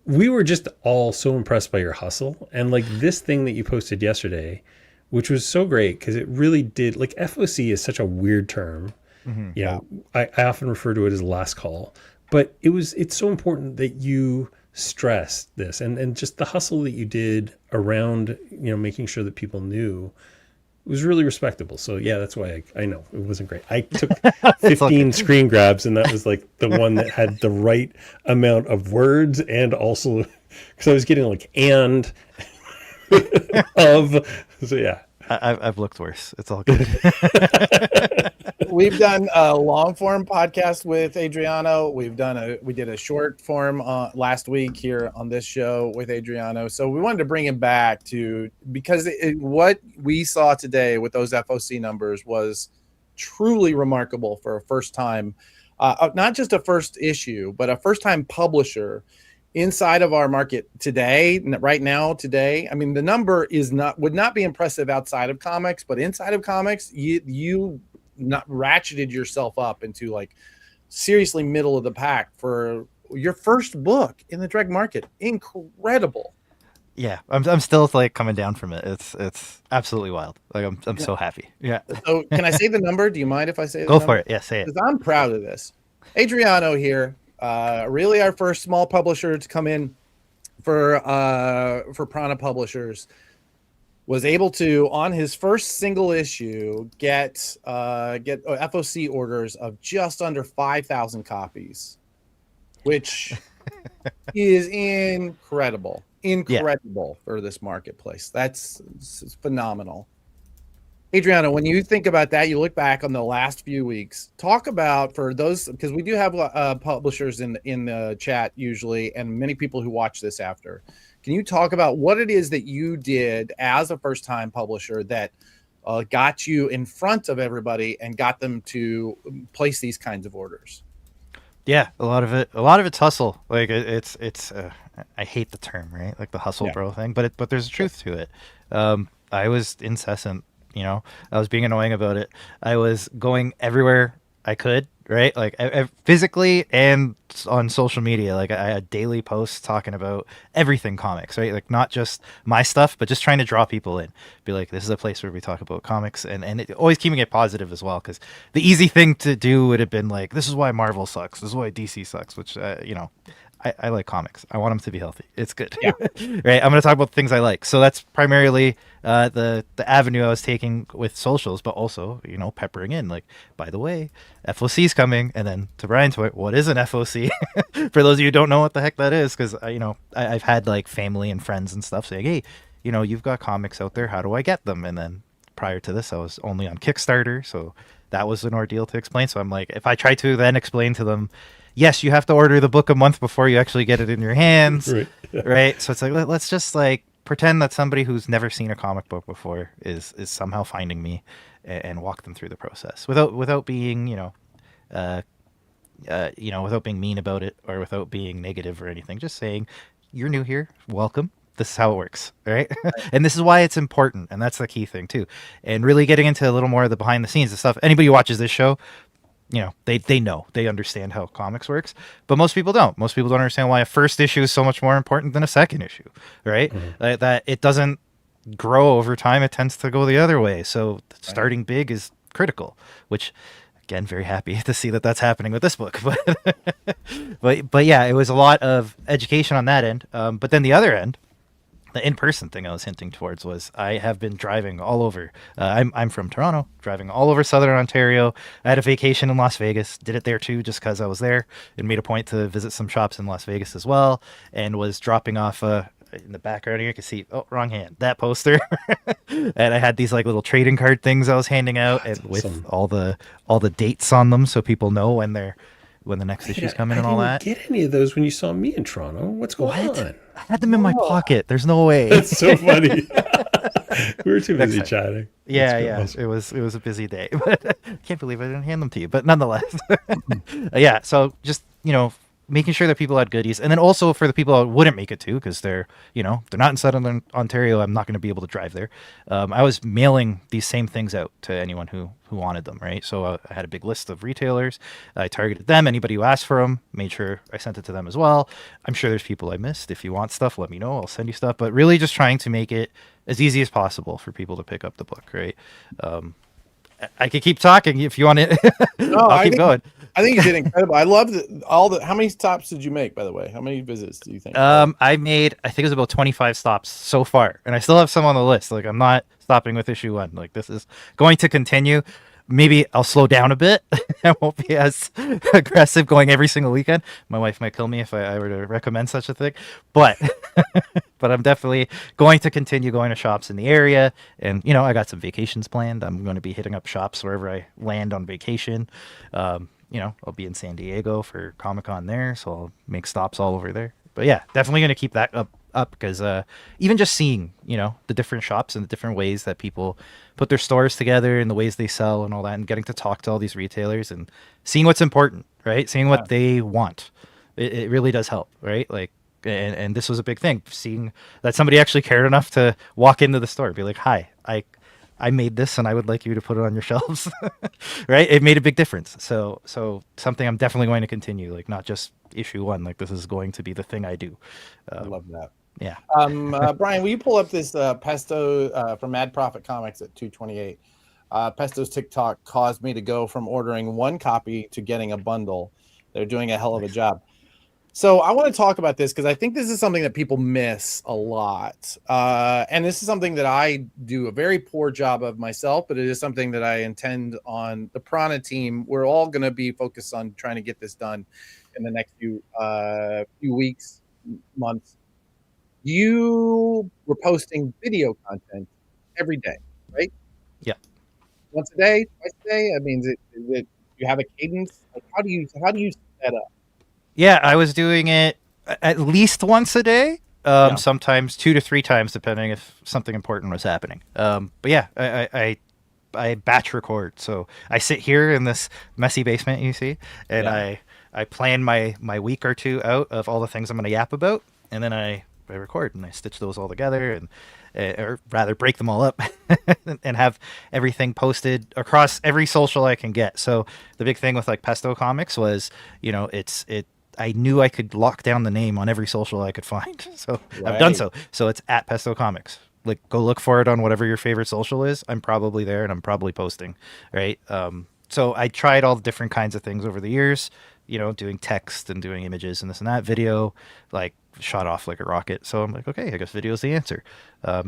We were just all so impressed by your hustle, and like this thing that you posted yesterday, which was so great because it really did. Like FOC is such a weird term. Mm-hmm. You know, I often refer to it as last call, but it's so important that you stress this and just the hustle that you did around, making sure that people knew was really respectable. So yeah, that's why I know it wasn't great. I took 15 screen grabs and that was like the one that had the right amount of words and also because I was getting like and of, so yeah. I've looked worse. It's all good. We've done a long form podcast with Adriano. We did a short form last week here on this show with Adriano. So we wanted to bring him back because what we saw today with those FOC numbers was truly remarkable for a first time, not just a first issue, but a first time publisher inside of our market right now. I mean, the number would not be impressive outside of comics, but inside of comics, you not ratcheted yourself up into like seriously middle of the pack for your first book in the direct market. Incredible. Yeah, I'm still like coming down from it. It's absolutely wild. Like I'm so happy. Yeah. So can I say the number? Do you mind if I say the Go number? for it. Yeah, say it. Because I'm proud of this. Adriano here. Really our first small publisher to come in for Prana Publishers, was able to, on his first single issue, get FOC orders of just under 5,000 copies, which is incredible for this marketplace. That's phenomenal. Adriano, when you think about that, you look back on the last few weeks, talk about, for those, because we do have publishers in the chat usually, and many people who watch this after. Can you talk about what it is that you did as a first-time publisher that got you in front of everybody and got them to place these kinds of orders? Yeah, a lot of it's hustle. Like it's I hate the term, right? Like the hustle bro thing, but there's a truth to it. I was incessant. I was being annoying about it. I was going everywhere I could, right? Like physically and on social media. Like I had daily posts talking about everything comics, right? Like not just my stuff, but just trying to draw people in. Be like, this is a place where we talk about comics, and always keeping it positive as well. Because the easy thing to do would have been like, this is why Marvel sucks. This is why DC sucks. Which I like comics. I want them to be healthy. It's good. Yeah. Right. I'm going to talk about things I like. So that's primarily the avenue I was taking with socials, but also, peppering in like, by the way, FOC's coming. And then to Brian's point, what is an FOC? For those of you who don't know what the heck that is, because, I've had like family and friends and stuff saying, hey, you've got comics out there. How do I get them? And then prior to this, I was only on Kickstarter. So that was an ordeal to explain. So I'm like, if I try to then explain to them, yes, you have to order the book a month before you actually get it in your hands, right? So it's like, let's just like pretend that somebody who's never seen a comic book before is somehow finding me and walk them through the process without being, without being mean about it or without being negative or anything. Just saying, you're new here, welcome. This is how it works, right? And this is why it's important, and that's the key thing too. And really getting into a little more of the behind the scenes and stuff. Anybody who watches this show they understand how comics works, but most people don't. Most people don't understand why a first issue is so much more important than a second issue, right? That it doesn't grow over time. It tends to go the other way. So starting big is critical, which again, very happy to see that that's happening with this book. But yeah, it was a lot of education on that end. But then the other end, the in-person thing I was hinting towards, was I have been driving all over. I'm from Toronto, driving all over Southern Ontario. I had a vacation in Las Vegas, did it there too, just because I was there, and made a point to visit some shops in Las Vegas as well, and was dropping off in the background here, you can see, oh, wrong hand, that poster. And I had these like little trading card things I was handing out, and with all the dates on them, so people know when the next issue's coming and all that. I didn't get any of those when you saw me in Toronto. What's going on? I had them in my pocket. There's no way. That's so funny. We were too busy chatting. Yeah. It was a busy day. But I can't believe I didn't hand them to you. But nonetheless, yeah. So just making sure that people had goodies, and then also for the people that wouldn't make it to, because they're not in Southern Ontario, I'm not going to be able to drive there. I was mailing these same things out to anyone who wanted them, right? So I had a big list of retailers. I targeted them. Anybody who asked for them, made sure I sent it to them as well. I'm sure there's people I missed. If you want stuff, let me know. I'll send you stuff. But really, just trying to make it as easy as possible for people to pick up the book, right? I could keep talking if you want to. I'll keep going. I think you did incredible. I love how many stops did you make, by the way? How many visits do you think? I think it was about 25 stops so far, and I still have some on the list. Like, I'm not stopping with issue 1. Like, this is going to continue. Maybe I'll slow down a bit. I won't be as aggressive going every single weekend. My wife might kill me if I were to recommend such a thing, but but I'm definitely going to continue going to shops in the area. And I got some vacations planned. I'm going to be hitting up shops wherever I land on vacation. I'll be in San Diego for Comic-Con there, so I'll make stops all over there. But yeah, definitely going to keep that up because even just seeing the different shops and the different ways that people put their stores together and the ways they sell and all that, and getting to talk to all these retailers and seeing what's important, right? Seeing what they want, it really does help, right? Like, and this was a big thing, seeing that somebody actually cared enough to walk into the store and be like, hi, I made this and I would like you to put it on your shelves. Right? It made a big difference. So something I'm definitely going to continue, like not just issue 1, like this is going to be the thing I do. I love that. Yeah. Brian, will you pull up this Pesto from Mad Profit Comics at 228? Pesto's TikTok caused me to go from ordering 1 copy to getting a bundle. They're doing a hell of a job. So I want to talk about this because I think this is something that people miss a lot. And this is something that I do a very poor job of myself, but it is something that I intend on the Prana team. We're all going to be focused on trying to get this done in the next few weeks, months. You were posting video content every day, right? Yeah. Once a day, twice a day? I mean, is it you have a cadence? Like, how do you set up? Yeah, I was doing it at least once a day, sometimes 2 to 3 times, depending if something important was happening. But yeah, I batch record. So I sit here in this messy basement you see, and I plan my week or 2 out of all the things I'm going to yap about, and then I record and I stitch those all together, and or rather break them all up and have everything posted across every social I can get. So the big thing with like Pesto Comics was, I knew I could lock down the name on every social I could find. So I've done so. So it's at Pesto Comics. Like, go look for it on whatever your favorite social is. I'm probably there and I'm probably posting, right? So I tried all the different kinds of things over the years, doing text and doing images and this and that. Video, like, shot off like a rocket. So I'm like, okay, I guess video is the answer.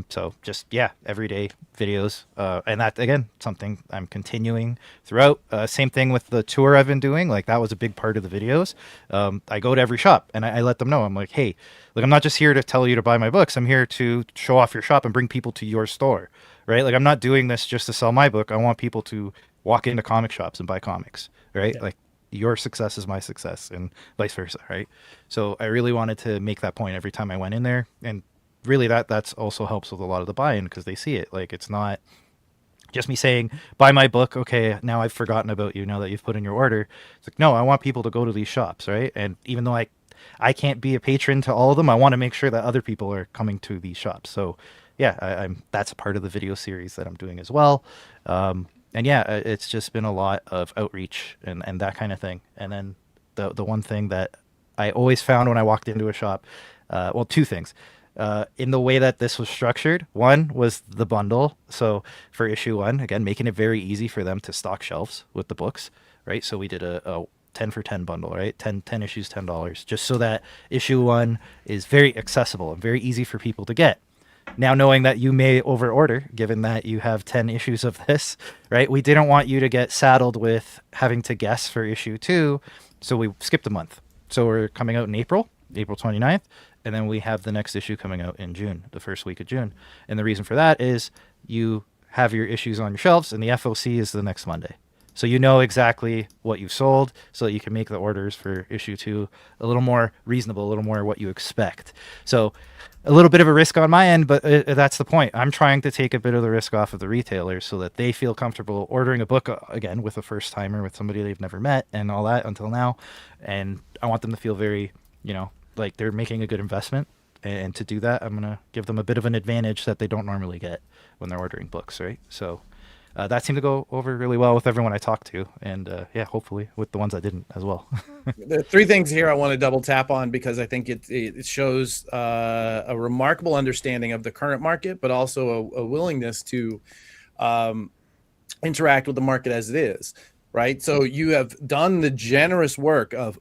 So just, everyday videos. And that, again, something I'm continuing throughout. Same thing with the tour I've been doing. Like, that was a big part of the videos. I go to every shop and I let them know. I'm like, hey, like, I'm not just here to tell you to buy my books. I'm here to show off your shop and bring people to your store, right? Like, I'm not doing this just to sell my book. I want people to walk into comic shops and buy comics, right? Like, your success is my success and vice versa, right? So I really wanted to make that point every time I went in there, and really that's also helps with a lot of the buy-in because they see it. Like, it's not just me saying, buy my book, okay, now I've forgotten about you now that you've put in your order. It's like, no, I want people to go to these shops, right? And even though I can't be a patron to all of them, I want to make sure that other people are coming to these shops. So yeah, that's a part of the video series that I'm doing as well. yeah, it's just been a lot of outreach and that kind of thing. And then the one thing that I always found when I walked into a shop, well, two things. In the way that this was structured, one was the bundle. So for issue 1, again, making it very easy for them to stock shelves with the books, right? So we did a 10 for 10 bundle, right? 10 issues, $10, just so that issue 1 is very accessible and very easy for people to get. Now, knowing that you may overorder, given that you have 10 issues of this, right? We didn't want you to get saddled with having to guess for issue 2, so we skipped a month. So we're coming out in April 29th, and then we have the next issue coming out in June, the first week of June. And the reason for that is you have your issues on your shelves, and the FOC is the next Monday. So you know exactly what you've sold, so that you can make the orders for issue 2 a little more reasonable, a little more what you expect. So a little bit of a risk on my end, but that's the point. I'm trying to take a bit of the risk off of the retailers so that they feel comfortable ordering a book again with a first timer, with somebody they've never met and all that until now. And I want them to feel very, like they're making a good investment. And to do that, I'm going to give them a bit of an advantage that they don't normally get when they're ordering books, right? So that seemed to go over really well with everyone I talked to, and yeah, hopefully with the ones I didn't as well. There are 3 things here I want to double tap on because I think it shows a remarkable understanding of the current market, but also a willingness to interact with the market as it is, right? So you have done the generous work of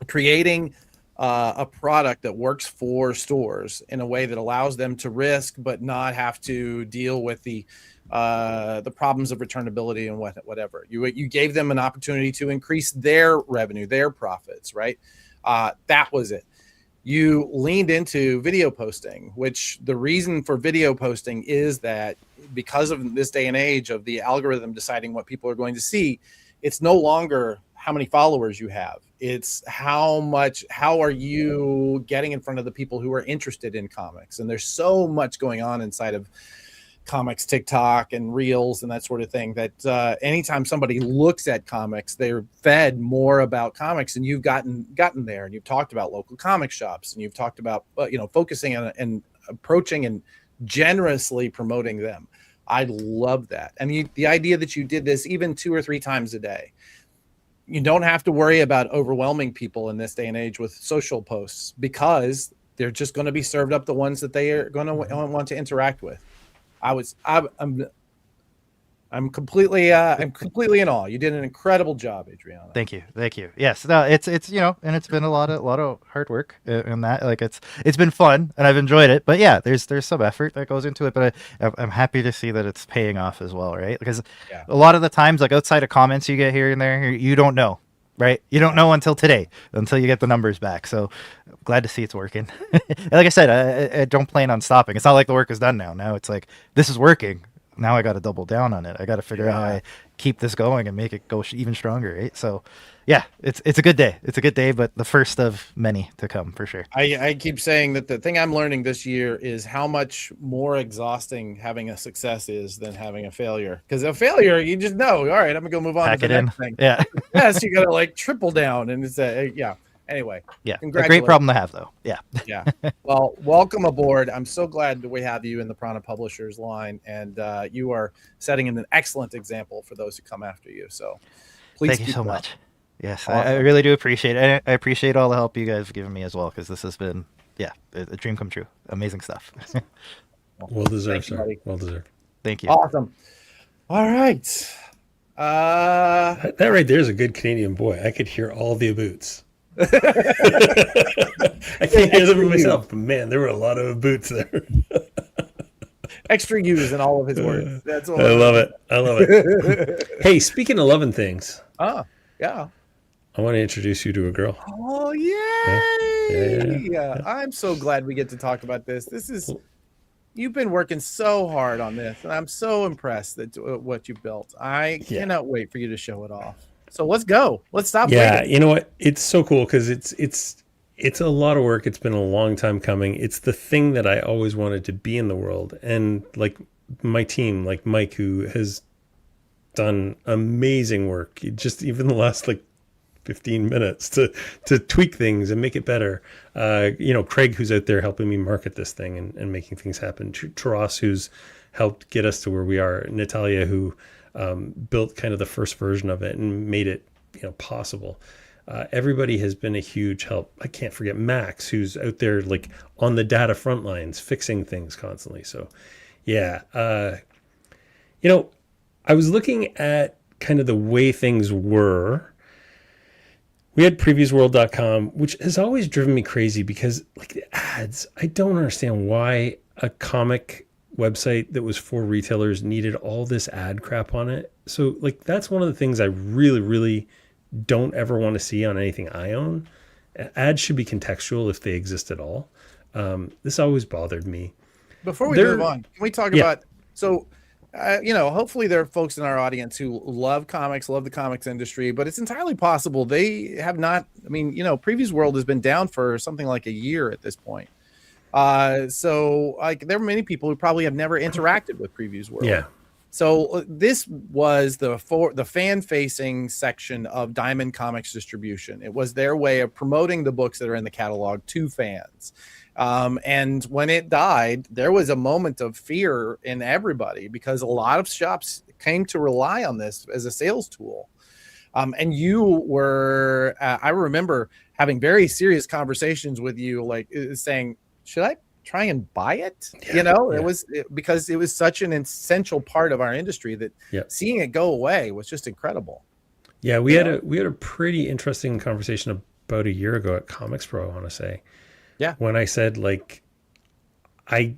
creating a product that works for stores in a way that allows them to risk but not have to deal with the problems of returnability and whatever. You gave them an opportunity to increase their revenue, their profits, right? That was it. You leaned into video posting, which the reason for video posting is that because of this day and age of the algorithm deciding what people are going to see, it's no longer how many followers you have. It's how are you getting in front of the people who are interested in comics? And there's so much going on inside of comics, TikTok and Reels and that sort of thing that anytime somebody looks at comics, they're fed more about comics, and you've gotten there, and you've talked about local comic shops, and you've talked about focusing on and approaching and generously promoting them. I love that. I mean, the idea that you did this even 2 or 3 times a day. You don't have to worry about overwhelming people in this day and age with social posts because they're just going to be served up the ones that they are going to want to interact with. I'm completely in awe. You did an incredible job, Adriana. Thank you. Yes, no, it's and it's been a lot of hard work in that. Like it's been fun and I've enjoyed it. But yeah, there's some effort that goes into it. But I'm happy to see that it's paying off as well, right? Because a lot of the times, like outside of comments you get here and there, you don't know, right? You don't know until today, until you get the numbers back. So glad to see it's working. Like I said, I don't plan on stopping. It's not like the work is done now. Now it's like this is working. Now I got to double down on it. I got to figure out how I keep this going and make it go even stronger, right? So, yeah, it's a good day. It's a good day, but the first of many to come for sure. I keep saying that the thing I'm learning this year is how much more exhausting having a success is than having a failure. Because a failure, you just know, all right, I'm gonna go move on to the next thing. Yeah. Yes, you gotta like triple down, and it's Anyway, yeah, a great problem to have, though. Yeah. Yeah. Well, welcome aboard. I'm so glad that we have you in the Prana Publishers line, and you are setting an excellent example for those who come after you. So, please thank you so much. Yes, awesome. I really do appreciate it. I appreciate all the help you guys have given me as well, because this has been, a dream come true. Amazing stuff. Well deserved, sir. Well deserved. Thank you. Awesome. All right. That right there is a good Canadian boy. I could hear all the boots. I can't hear them myself, but man, there were a lot of boots there. Extra U's in all of his words. That's all. I love it. Hey, speaking of loving things. Oh, yeah. I want to introduce you to a girl. Oh, yay! Yeah. I'm so glad we get to talk about this. You've been working so hard on this, and I'm so impressed at what you built. I cannot wait for you to show it off. So let's go. Let's stop. Yeah, waiting. You know what? It's so cool because it's a lot of work. It's been a long time coming. It's the thing that I always wanted to be in the world. And like my team, like Mike, who has done amazing work, just even the last 15 minutes to tweak things and make it better. Craig, who's out there helping me market this thing and making things happen. Taras, who's helped get us to where we are. Natalia, who built kind of the first version of it and made it, possible. Everybody has been a huge help. I can't forget Max, who's out there like on the data front lines, fixing things constantly. So yeah, I was looking at kind of the way things were. We had previewsworld.com, which has always driven me crazy because like the ads, I don't understand why a comic website that was for retailers needed all this ad crap on it. So like that's one of the things I really, really don't ever want to see on anything I own. Ads should be contextual if they exist at all. This always bothered me. Before we move on, can we talk about, hopefully there are folks in our audience who love comics, love the comics industry, but it's entirely possible they have not. I mean, Previews World has been down for something like a year at this point. So like there are many people who probably have never interacted with Previews World. Yeah. So this was the fan-facing section of Diamond Comics Distribution. It was their way of promoting the books that are in the catalog to fans. And when it died, there was a moment of fear in everybody because a lot of shops came to rely on this as a sales tool. And you were, I remember having very serious conversations with you, like saying, should I try and buy it? It was because it was such an essential part of our industry that seeing it go away was just incredible. Yeah, we had a pretty interesting conversation about a year ago at Comics Pro, I want to say. Yeah. When I said like I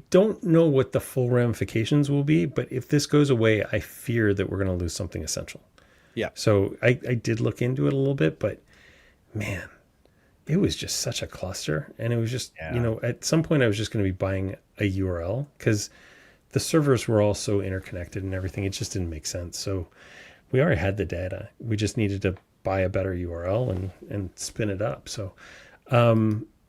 don't know what the full ramifications will be, but if this goes away, I fear that we're going to lose something essential. Yeah. So I did look into it a little bit, but man, it was just such a cluster. And it was just, at some point I was just going to be buying a URL because the servers were all so interconnected and everything. It just didn't make sense. So we already had the data. We just needed to buy a better URL and spin it up. So,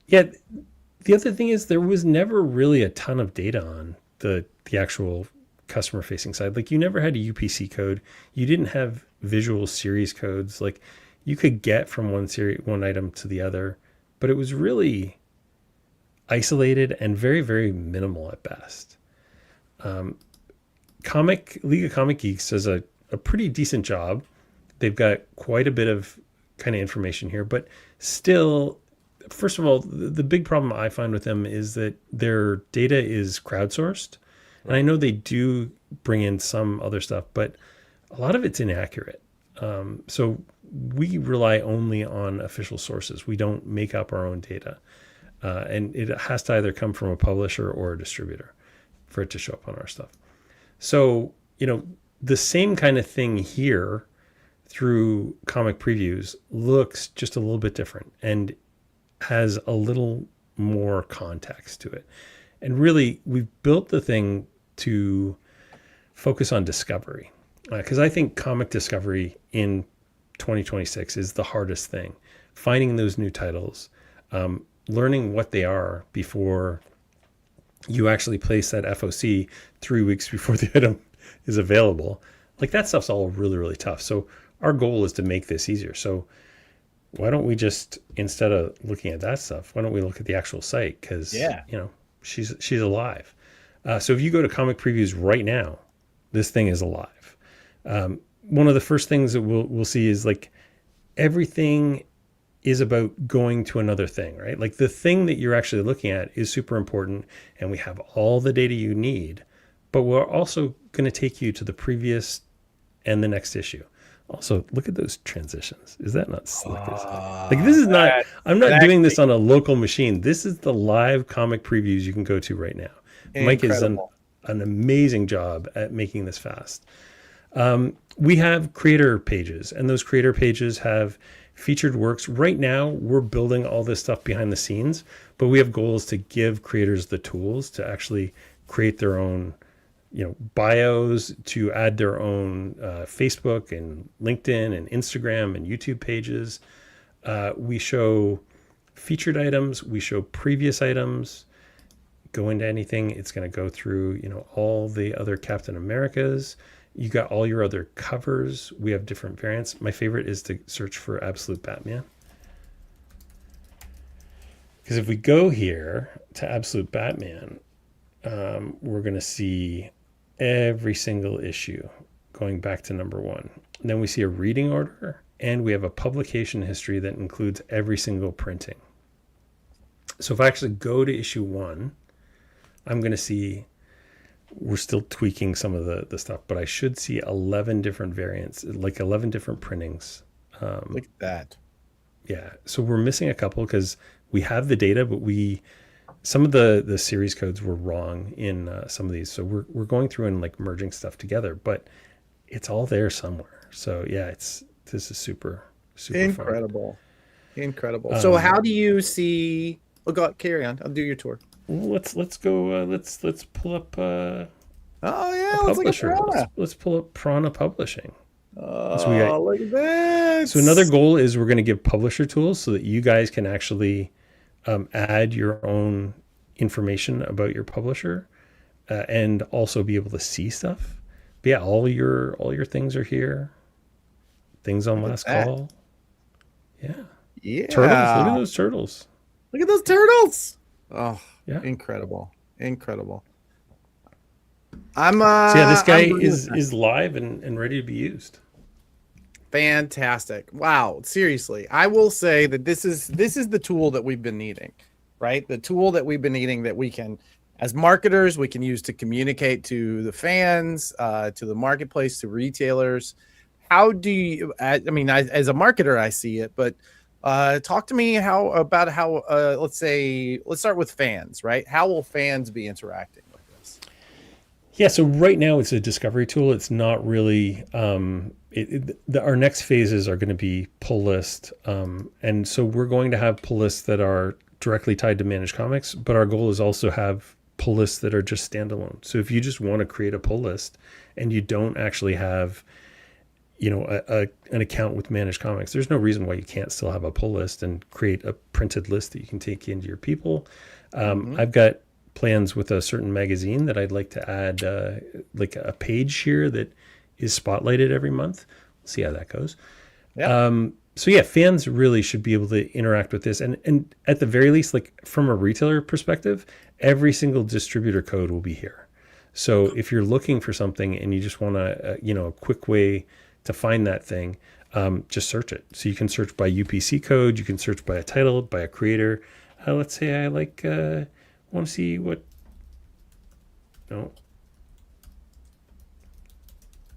the other thing is there was never really a ton of data on the actual customer facing side. Like you never had a UPC code. You didn't have visual series codes. Like you could get from one item to the other, but it was really isolated and very, very minimal at best. League of Comic Geeks does a pretty decent job. They've got quite a bit of kind of information here, but still, first of all, the big problem I find with them is that their data is crowdsourced. And I know they do bring in some other stuff, but a lot of it's inaccurate. So we rely only on official sources. We don't make up our own data. And it has to either come from a publisher or a distributor for it to show up on our stuff. So, the same kind of thing here through comic previews looks just a little bit different and has a little more context to it. And really, we've built the thing to focus on discovery. Because I think comic discovery in 2026 is the hardest thing. Finding those new titles, learning what they are before you actually place that FOC 3 weeks before the item is available. Like that stuff's all really, really tough. So our goal is to make this easier. So why don't we just, instead of looking at that stuff, why don't we look at the actual site? Because, she's alive. So if you go to Comic Previews right now, this thing is alive. One of the first things that we'll see is like everything is about going to another thing, right? Like the thing that you're actually looking at is super important and we have all the data you need, but we're also going to take you to the previous and the next issue. Also, look at those transitions. Is that not slick as hell? Like this is not, I'm not doing this on a local machine. This is the live comic previews you can go to right now. Incredible. Mike has done an amazing job at making this fast. We have creator pages, and those creator pages have featured works. Right now, we're building all this stuff behind the scenes, but we have goals to give creators the tools to actually create their own, bios, to add their own Facebook and LinkedIn and Instagram and YouTube pages. We show featured items. We show previous items. Go into anything. It's going to go through, all the other Captain Americas. You got all your other covers. We have different variants. My favorite is to search for Absolute Batman. Because if we go here to Absolute Batman, we're going to see every single issue going back to number 1. And then we see a reading order, and we have a publication history that includes every single printing. So if I actually go to issue 1, I'm going to see, we're still tweaking some of the stuff, but I should see 11 different variants, like 11 different printings. Look at that. Yeah. So we're missing a couple because we have the data, but some of the series codes were wrong in some of these. So we're going through and like merging stuff together, but it's all there somewhere. So yeah, this is super incredible. fun. Incredible. So how do you see, carry on. I'll do your tour. Let's go. Let's pull up. Oh yeah, a let's look at publisher. Prana. Let's pull up Prana Publishing. Oh, look at that. So another goal is we're going to give publisher tools so that you guys can actually add your own information about your publisher and also be able to see stuff. But yeah, all your things are here. Things on last call. Yeah. Yeah. Turtles. Look at those turtles. Look at those turtles. Oh, yeah. Incredible. So yeah, this guy is live and ready to be used. Fantastic. Wow. Seriously. I will say that this is the tool that we've been needing, right? The tool that we've been needing that we can, as marketers, we can use to communicate to the fans, to the marketplace, to retailers. How do you, I mean, as a marketer, I see it, but talk to me about how, let's start with fans, right? How will fans be interacting with this? Yeah, so right now it's a discovery tool. It's not really, our next phases are going to be pull list. And so we're going to have pull lists that are directly tied to Managed Comics, but our goal is also have pull lists that are just standalone. So if you just want to create a pull list and you don't actually have, an account with Managed Comics, there's no reason why you can't still have a pull list and create a printed list that you can take into your people. I've got plans with a certain magazine that I'd like to add like a page here that is spotlighted every month. We'll see how that goes. Yeah. So yeah, fans really should be able to interact with this. And at the very least, like from a retailer perspective, every single distributor code will be here. So if you're looking for something and you just want a quick way to find that thing, just search it. So you can search by UPC code, you can search by a title, by a creator. Let's say I want to see what,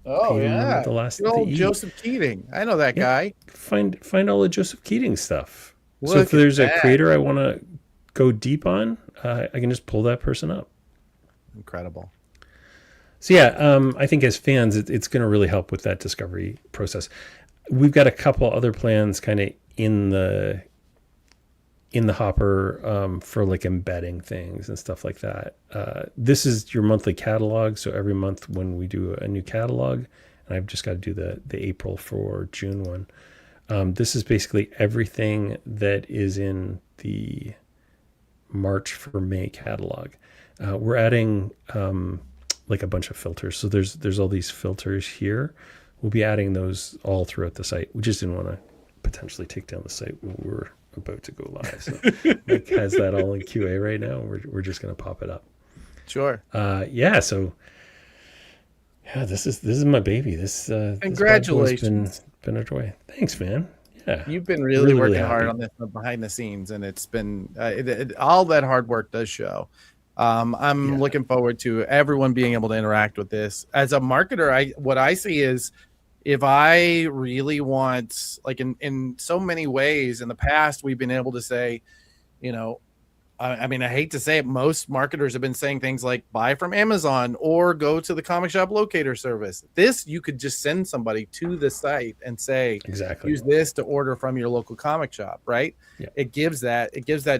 Oh yeah, the last old Joseph Keating. I know that guy. Find all the Joseph Keating stuff. So if there's a creator I want to go deep on, I can just pull that person up. Incredible. So yeah, I think as fans, it's going to really help with that discovery process. We've got a couple other plans kind of in the hopper for like embedding things and stuff like that. This is your monthly catalog. So every month when we do a new catalog, and I've just got to do the April for June one. This is basically everything that is in the March for May catalog. We're adding like a bunch of filters. So there's all these filters here. We'll be adding those all throughout the site. We just didn't want to potentially take down the site when we're about to go live. So Mike has that all in QA right now. We're just going to pop it up. Sure. Yeah. So yeah, this is my baby. This congratulations. Been a joy. Thanks, man. Yeah. You've been really working hard on this behind the scenes, and it's been all that hard work does show. I'm looking forward to everyone being able to interact with this. As a marketer, what I see is if I really want, like in so many ways in the past, we've been able to say, I mean, I hate to say it, most marketers have been saying things like buy from Amazon or go to the comic shop locator service. This, you could just send somebody to the site and say, exactly, use this to order from your local comic shop, right? Yeah. It gives that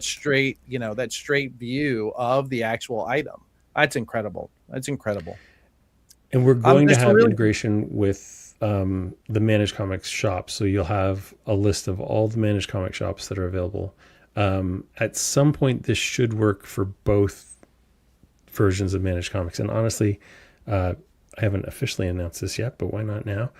straight, that straight view of the actual item. That's incredible. And we're going to have integration with the Managed Comics shops. So you'll have a list of all the Managed Comic shops that are available. At some point, this should work for both versions of Managed Comics. And honestly, I haven't officially announced this yet, but why not now?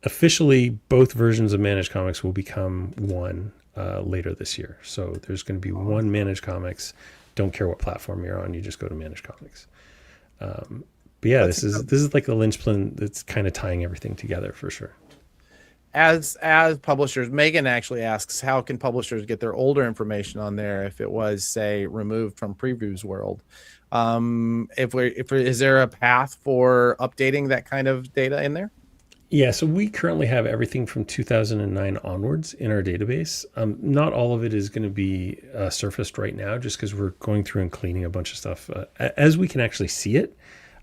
Officially, both versions of Managed Comics will become one later this year. So there's going to be one Managed Comics. Don't care what platform you're on, you just go to Managed Comics. But yeah, this is like the linchpin that's kind of tying everything together for sure. As publishers, Megan actually asks, how can publishers get their older information on there if it was, say, removed from Previews World? Is there a path for updating that kind of data in there? Yeah, so we currently have everything from 2009 onwards in our database. Not all of it is going to be surfaced right now, just because we're going through and cleaning a bunch of stuff as we can actually see it.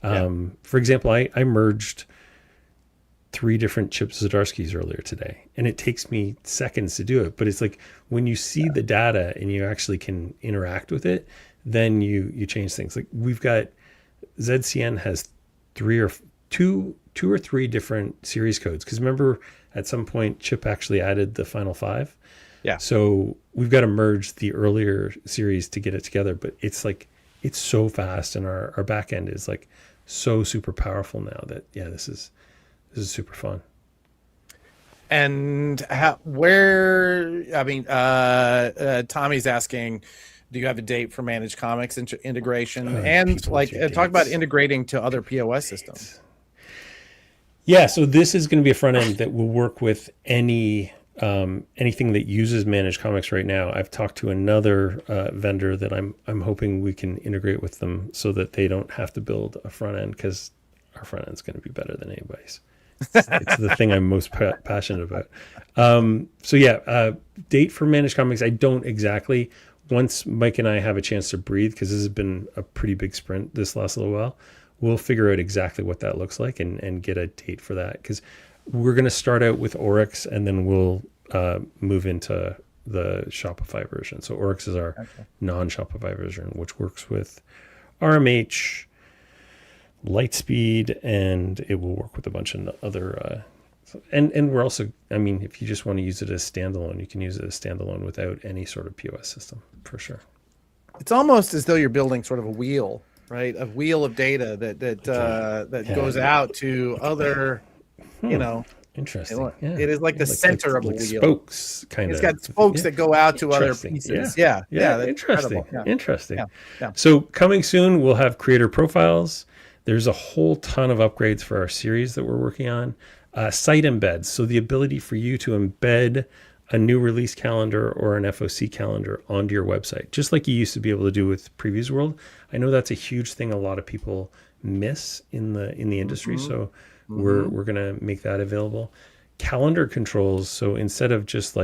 For example, I merged 3 different Chip Zdarsky's earlier today, and it takes me seconds to do it. But it's like when you see the data and you actually can interact with it, then you change things. Like we've got ZCN has 2 or 3 different series codes, because remember at some point Chip actually added the final 5. Yeah. So we've got to merge the earlier series to get it together, but it's so fast, and our back end is like so super powerful now that this is super fun. And Tommy's asking, do you have a date for Managed Comics integration? And talk about integrating to other POS systems. Yeah, so this is going to be a front end that will work with anything that uses Managed Comics right now. I've talked to another vendor that I'm hoping we can integrate with them so that they don't have to build a front end, because our front end is going to be better than anybody's. It's the thing I'm most passionate about. Date for Managed Comics, I don't exactly. Once Mike and I have a chance to breathe, because this has been a pretty big sprint this last little while, we'll figure out exactly what that looks like and get a date for that. Because we're going to start out with Oryx, and then we'll move into the Shopify version. So Oryx is our non-Shopify version, which works with RMH, Lightspeed, and it will work with a bunch of other and we're also, if you just want to use it as standalone, you can use it as standalone without any sort of POS system for sure. It's almost as though you're building sort of a wheel, right? A wheel of data that goes out to other, Interesting. It is like the center of a wheel. Spokes, kind of. It's got spokes that go out to other pieces. Yeah. Interesting. Interesting. Yeah. So coming soon, we'll have creator profiles. There's a whole ton of upgrades for our series that we're working on. Site embeds, so the ability for you to embed a new release calendar or an FOC calendar onto your website, just like you used to be able to do with Previews World. I know that's a huge thing a lot of people miss in the industry, so we're going to make that available. Calendar controls, so instead of just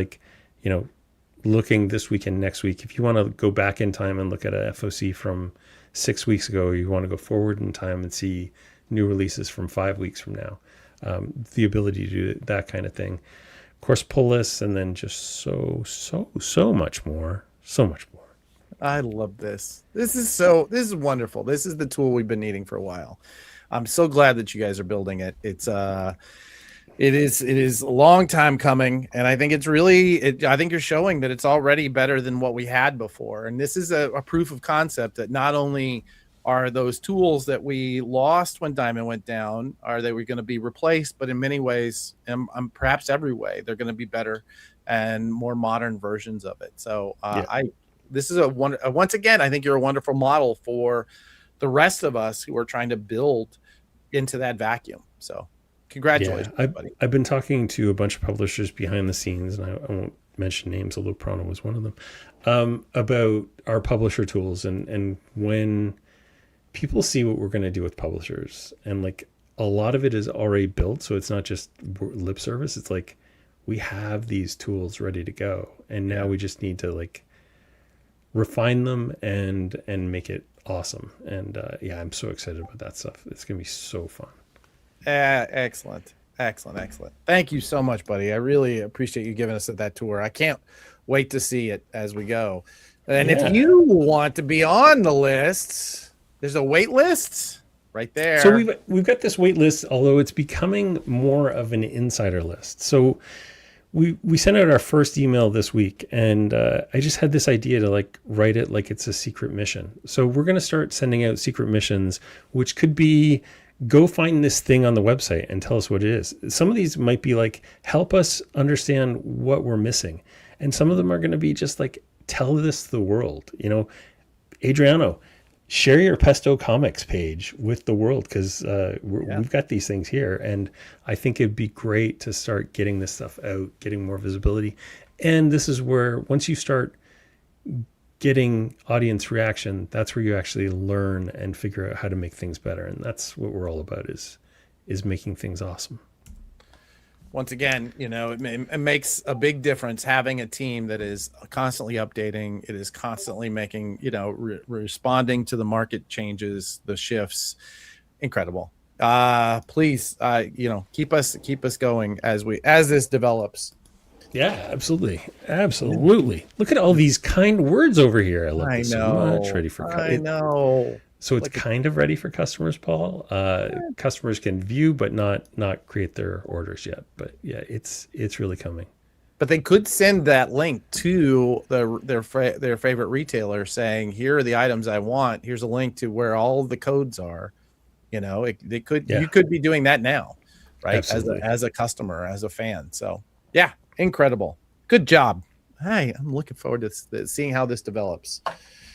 looking this week and next week, if you want to go back in time and look at a FOC from 6 weeks ago, or you want to go forward in time and see new releases from 5 weeks from now, the ability to do that kind of thing. Of course, pull lists, and then just so much more. I love this. This is wonderful. This is the tool we've been needing for a while. I'm so glad that you guys are building it. It is a long time coming, and I think I think you're showing that it's already better than what we had before. And this is a proof of concept that not only are those tools that we lost when Diamond went down, are they were going to be replaced, but in many ways, and perhaps every way, they're going to be better and more modern versions of it. So this is once again, I think you're a wonderful model for the rest of us who are trying to build into that vacuum. So congratulations, buddy. I've been talking to a bunch of publishers behind the scenes, and I won't mention names, although Prana was one of them, about our publisher tools. And when people see what we're going to do with publishers, and a lot of it is already built, so it's not just lip service. It's like we have these tools ready to go, and now we just need to refine them and make it awesome. And I'm so excited about that stuff. It's gonna be so fun. Excellent. Thank you so much, buddy. I really appreciate you giving us that tour. I can't wait to see it as we go. And if you want to be on the list, there's a wait list right there. So we've got this wait list, although it's becoming more of an insider list. So we sent out our first email this week, and I just had this idea to write it like it's a secret mission. So we're going to start sending out secret missions, which could be go find this thing on the website and tell us what it is. Some of these might be help us understand what we're missing. And some of them are going to be just tell this to the world. Adriano, share your Pesto Comics page with the world, because we've got these things here, and I think it'd be great to start getting this stuff out, getting more visibility. And this is where, once you start getting audience reaction, that's where you actually learn and figure out how to make things better. And that's what we're all about, is making things awesome. Once again, it makes a big difference having a team that is constantly updating. It is constantly making, responding to the market changes, the shifts. Incredible. Please, keep us going as this develops. Yeah, absolutely. Look at all these kind words over here. I love this so much. Ready for I know. So it's kind of ready for customers, Paul. Customers can view, but not create their orders yet. But yeah, it's really coming. But they could send that link to their favorite retailer, saying, "Here are the items I want. Here's a link to where all the codes are." You could be doing that now, right? Absolutely. As a customer, as a fan. So yeah, incredible. Good job. Hey, I'm looking forward to seeing how this develops.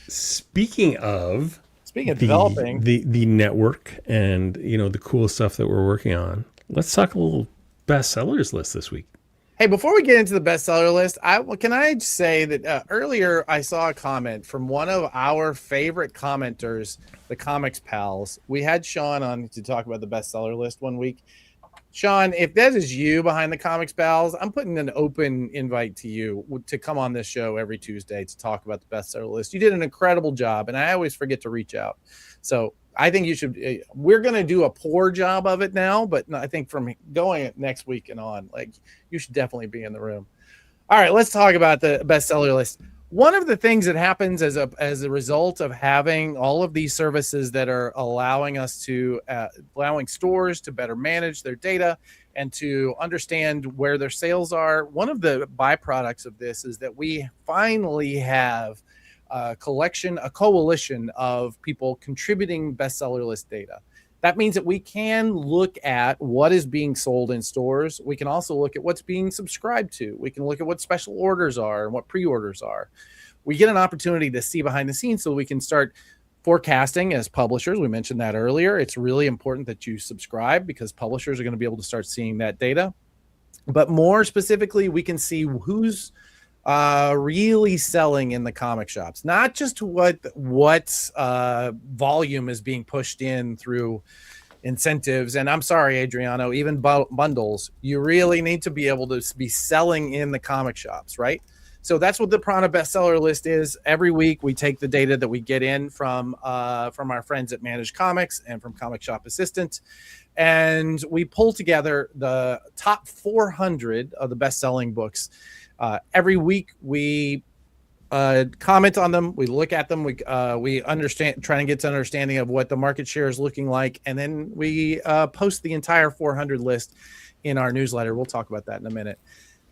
Speaking of developing the network and the cool stuff that we're working on, let's talk a little bestsellers list this week. Hey, before we get into the bestseller list, can I say that earlier I saw a comment from one of our favorite commenters, the Comics Pals. We had Sean on to talk about the bestseller list one week. Sean, if that is you behind the Comics Pals, I'm putting an open invite to you to come on this show every Tuesday to talk about the bestseller list. You did an incredible job, and I always forget to reach out. So I think you should. We're going to do a poor job of it now, but I think from going next week and on, you should definitely be in the room. All right, let's talk about the bestseller list. One of the things that happens as a result of having all of these services that are allowing stores to better manage their data and to understand where their sales are, one of the byproducts of this is that we finally have a coalition of people contributing bestseller list data. That means that we can look at what is being sold in stores. We can also look at what's being subscribed to. We can look at what special orders are and what pre-orders are. We get an opportunity to see behind the scenes so we can start forecasting as publishers. We mentioned that earlier. It's really important that you subscribe because publishers are going to be able to start seeing that data. But more specifically, we can see who's really selling in the comic shops, not just what volume is being pushed in through incentives. And I'm sorry, Adriano, even bundles, you really need to be able to be selling in the comic shops, right? So that's what the Prana bestseller list is. Every week we take the data that we get in from our friends at Managed Comics and from Comic Shop Assistant, and we pull together the top 400 of the best-selling books. Every week we comment on them, we look at them, we understand, try and get to understanding of what the market share is looking like, and then we post the entire 400 list in our newsletter. We'll talk about that in a minute.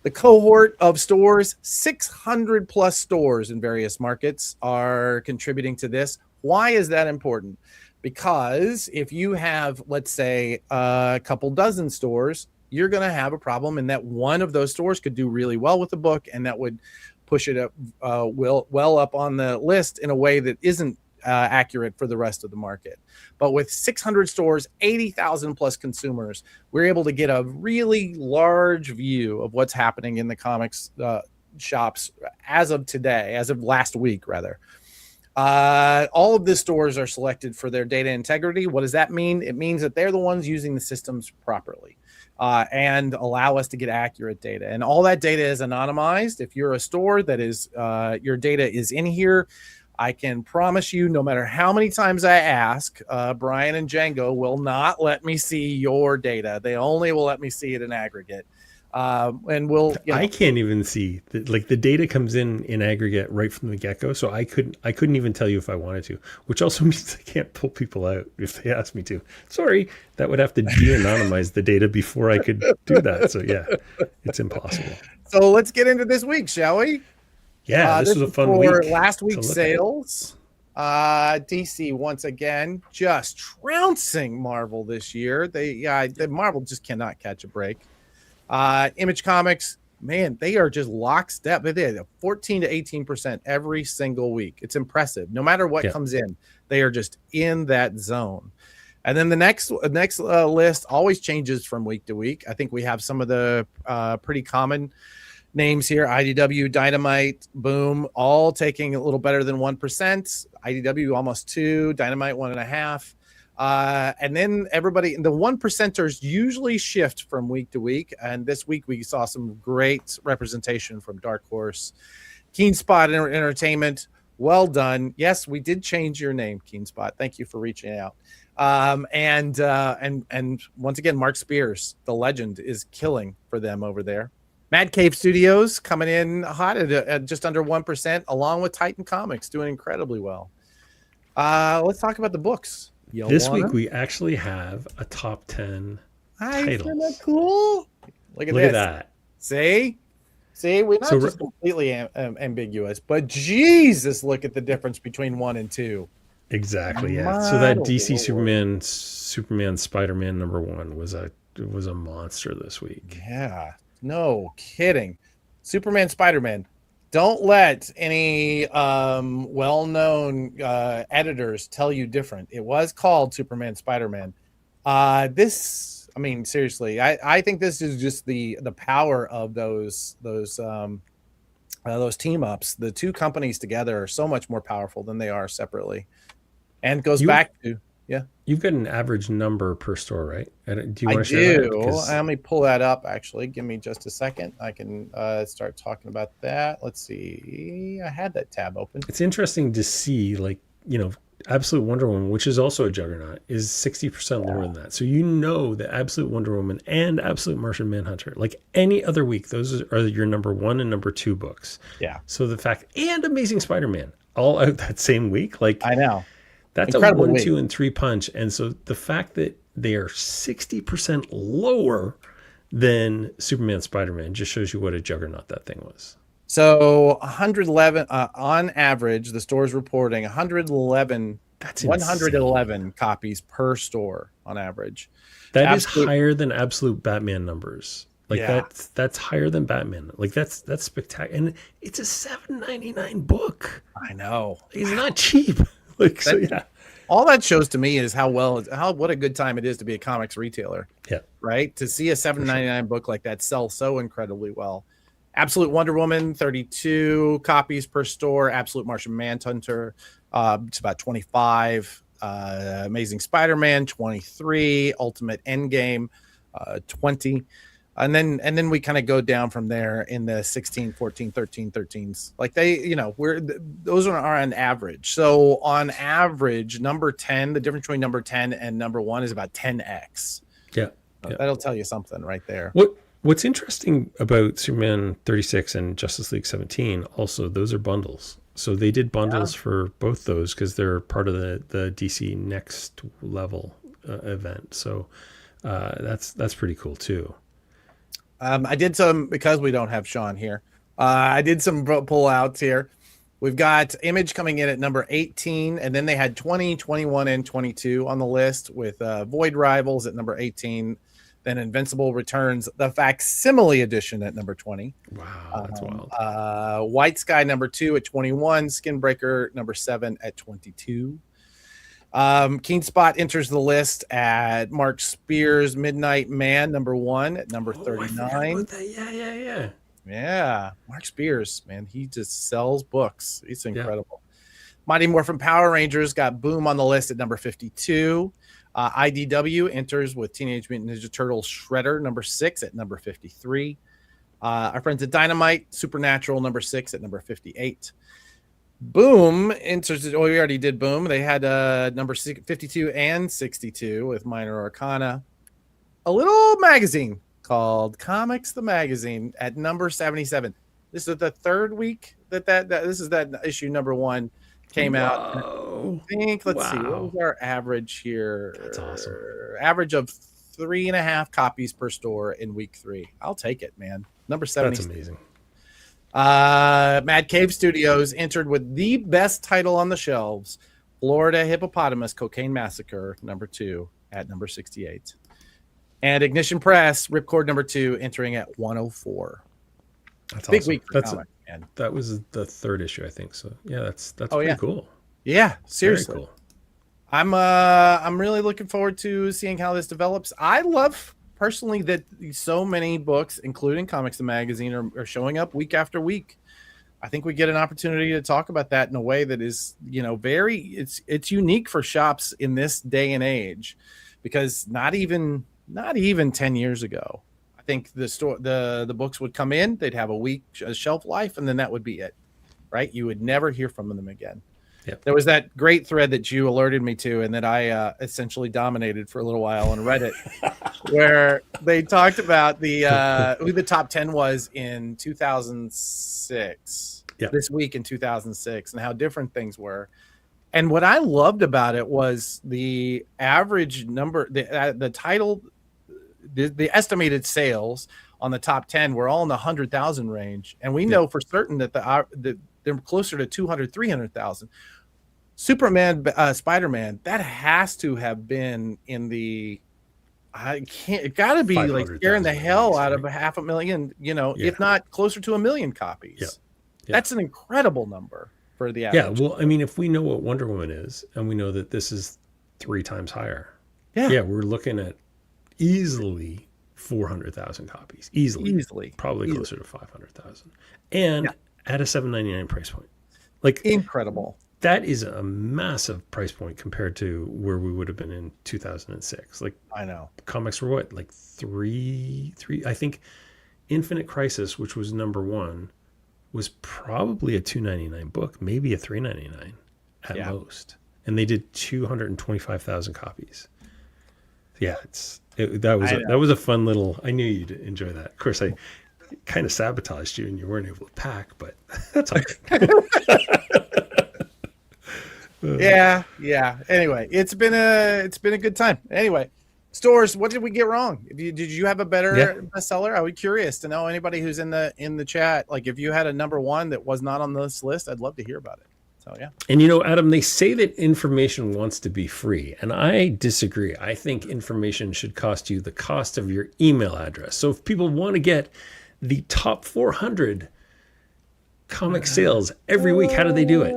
The cohort of stores, 600 plus stores in various markets are contributing to this. Why is that important? Because if you have, let's say, a couple dozen stores, you're going to have a problem in that one of those stores could do really well with the book, and that would push it up well up on the list in a way that isn't accurate for the rest of the market. But with 600 stores, 80,000 plus consumers, we're able to get a really large view of what's happening in the comics shops as of today, as of last week, rather. All of the stores are selected for their data integrity. What does that mean? It means that they're the ones using the systems properly and allow us to get accurate data. And all that data is anonymized. If you're a store that is your data is in here, I can promise you, no matter how many times I ask, Brian and Django will not let me see your data. They only will let me see it in aggregate. And we'll, I can't even see the data comes in aggregate right from the get-go. So I couldn't even tell you if I wanted to, which also means I can't pull people out if they ask me to. Sorry, that would have to de-anonymize the data before I could do that. So yeah, it's impossible. So let's get into this week, shall we? Yeah, this was a fun week. Last week's sales, DC once again just trouncing Marvel this year. The Marvel just cannot catch a break. Image Comics man, they are just lockstep. They did 14 to 18% every single week. It's impressive. No matter what comes in, they are just in that zone. And then the next list always changes from week to week. I think we have some of the pretty common names here: IDW, Dynamite, Boom, all taking a little better than 1%. IDW almost 2%, Dynamite 1.5%. And then everybody, the 1%ers usually shift from week to week. And this week we saw some great representation from Dark Horse, Keen Spot Entertainment. Well done. Yes, we did change your name, Keen Spot. Thank you for reaching out. And once again, Mark Spears, the legend, is killing for them over there. Mad Cave Studios coming in hot at just under 1%, along with Titan Comics doing incredibly well. Let's talk about the books. This week we actually have a top 10 titles. Isn't that cool? Look at that. See, we're not just completely ambiguous, but Jesus, look at the difference between 1 and 2. Exactly. Yeah. So that DC Superman, Spider-Man #1 was a monster this week. Yeah. No kidding. Superman, Spider-Man. Don't let any well-known editors tell you different. It was called Superman, Spider-Man. Seriously, I think this is just the power of those team ups. The two companies together are so much more powerful than they are separately. And it goes back to You've got an average number per store, right? Do you want to share that? Let me pull that up, actually. Give me just a second. I can start talking about that. Let's see. I had that tab open. It's interesting to see, Absolute Wonder Woman, which is also a juggernaut, is 60% lower than that. So that Absolute Wonder Woman and Absolute Martian Manhunter, like any other week, those are your #1 and #2 books. Yeah. So the fact, and Amazing Spider-Man, all out that same week. I know. That's incredible, a 1, 2, and 3 punch. And so the fact that they are 60% lower than Superman, Spider-Man just shows you what a juggernaut that thing was. So 111 on average, the store's reporting 111 copies per store on average. That is higher than Absolute Batman numbers. That's higher than Batman. That's spectacular. And it's a $7.99 book. I know. It's not cheap. All that shows to me is what a good time it is to be a comics retailer. Yeah. Right? To see a $7.99 book like that sell so incredibly well. Absolute Wonder Woman, 32 copies per store. Absolute Martian Manhunter, it's about 25. Amazing Spider-Man, 23. Ultimate Endgame, 20. And then we kind of go down from there in the 16, 14, 13, 13s. Those are on average. So on average, number 10, the difference between number 10 and #1 is about 10x. Yeah. That'll tell you something right there. What's interesting about Superman 36 and Justice League 17, also, those are bundles. So they did bundles for both those because they're part of the DC Next Level event. So that's pretty cool too. I did some, because we don't have Sean here, I did some pull-outs here. We've got Image coming in at number 18, and then they had 20, 21, and 22 on the list, with Void Rivals at number 18, then Invincible returns, the facsimile edition at number 20. Wow, that's wild. White Sky number 2 at 21, Skinbreaker number 7 at 22. Keen Spot enters the list at Mark Spears' Midnight Man #1 at number 39. Yeah, Mark Spears, man, he just sells books. It's incredible. Mighty Morphin Power Rangers got Boom on the list at number 52. IDW enters with Teenage Mutant Ninja Turtles Shredder number 6 at number 53. Our friends at Dynamite, Supernatural number 6 at number 58. Boom enters. We already did Boom. They had number 52 and 62 with Minor Arcana. A little magazine called Comics the Magazine at number 77. This is the third week that this is that issue #1 came out. I think, let's see, what was our average here? That's awesome. Average of 3.5 copies per store in week 3. I'll take it, man. Number 70. That's amazing. Mad Cave Studios entered with the best title on the shelves, Florida Hippopotamus Cocaine Massacre #2 at number 68. And Ignition Press, Ripcord #2, entering at 104. That's big awesome. week for comics, man. That was the 3rd issue, I think. So yeah, that's Oh, pretty yeah. cool. Yeah, seriously. Very cool. I'm really looking forward to seeing how this develops. I love personally that so many books, including Comics the Magazine, are showing up week after week. I think we get an opportunity to talk about that in a way that is, it's unique for shops in this day and age, because not even 10 years ago, I think the books would come in, they'd have a shelf life, and then that would be it, right? You would never hear from them again. Yep. There was that great thread that you alerted me to, and that I essentially dominated for a little while on Reddit, where they talked about who the top 10 was in 2006, this week in 2006, and how different things were. And what I loved about it was the average number, the title, the estimated sales on the top 10 were all in the 100,000 range, and we know for certain that they're closer to 200, 300,000. Superman, Spider-Man, that has to have been in the, it got to be like scaring the hell out of 500,000, if not closer to 1 million copies. Yeah. That's an incredible number for the average. Yeah, well, I mean, if we know what Wonder Woman is, and we know that this is 3 times higher, we're looking at easily 400,000 copies. Easily. Probably closer to 500,000. And at a $7.99 price point. Like, incredible. That is a massive price point compared to where we would have been in 2006. Like, I know. Comics were what? Like three, I think Infinite Crisis, which was number 1, was probably a $2.99 book, maybe a $3.99 at most. And they did 225,000 copies. Yeah, that was a fun little. I knew you'd enjoy that. Of course, I kind of sabotaged you, and you weren't able to pack, but that's all right. Yeah. Anyway, it's been a good time. Anyway, stores, what did we get wrong? Did you have a better bestseller? I would be curious to know. Anybody who's in the chat, like if you had a number 1 that was not on this list, I'd love to hear about it. So yeah. And Adam, they say that information wants to be free, and I disagree. I think information should cost you the cost of your email address. So if people want to get the top 400 comic sales every week, how do they do it?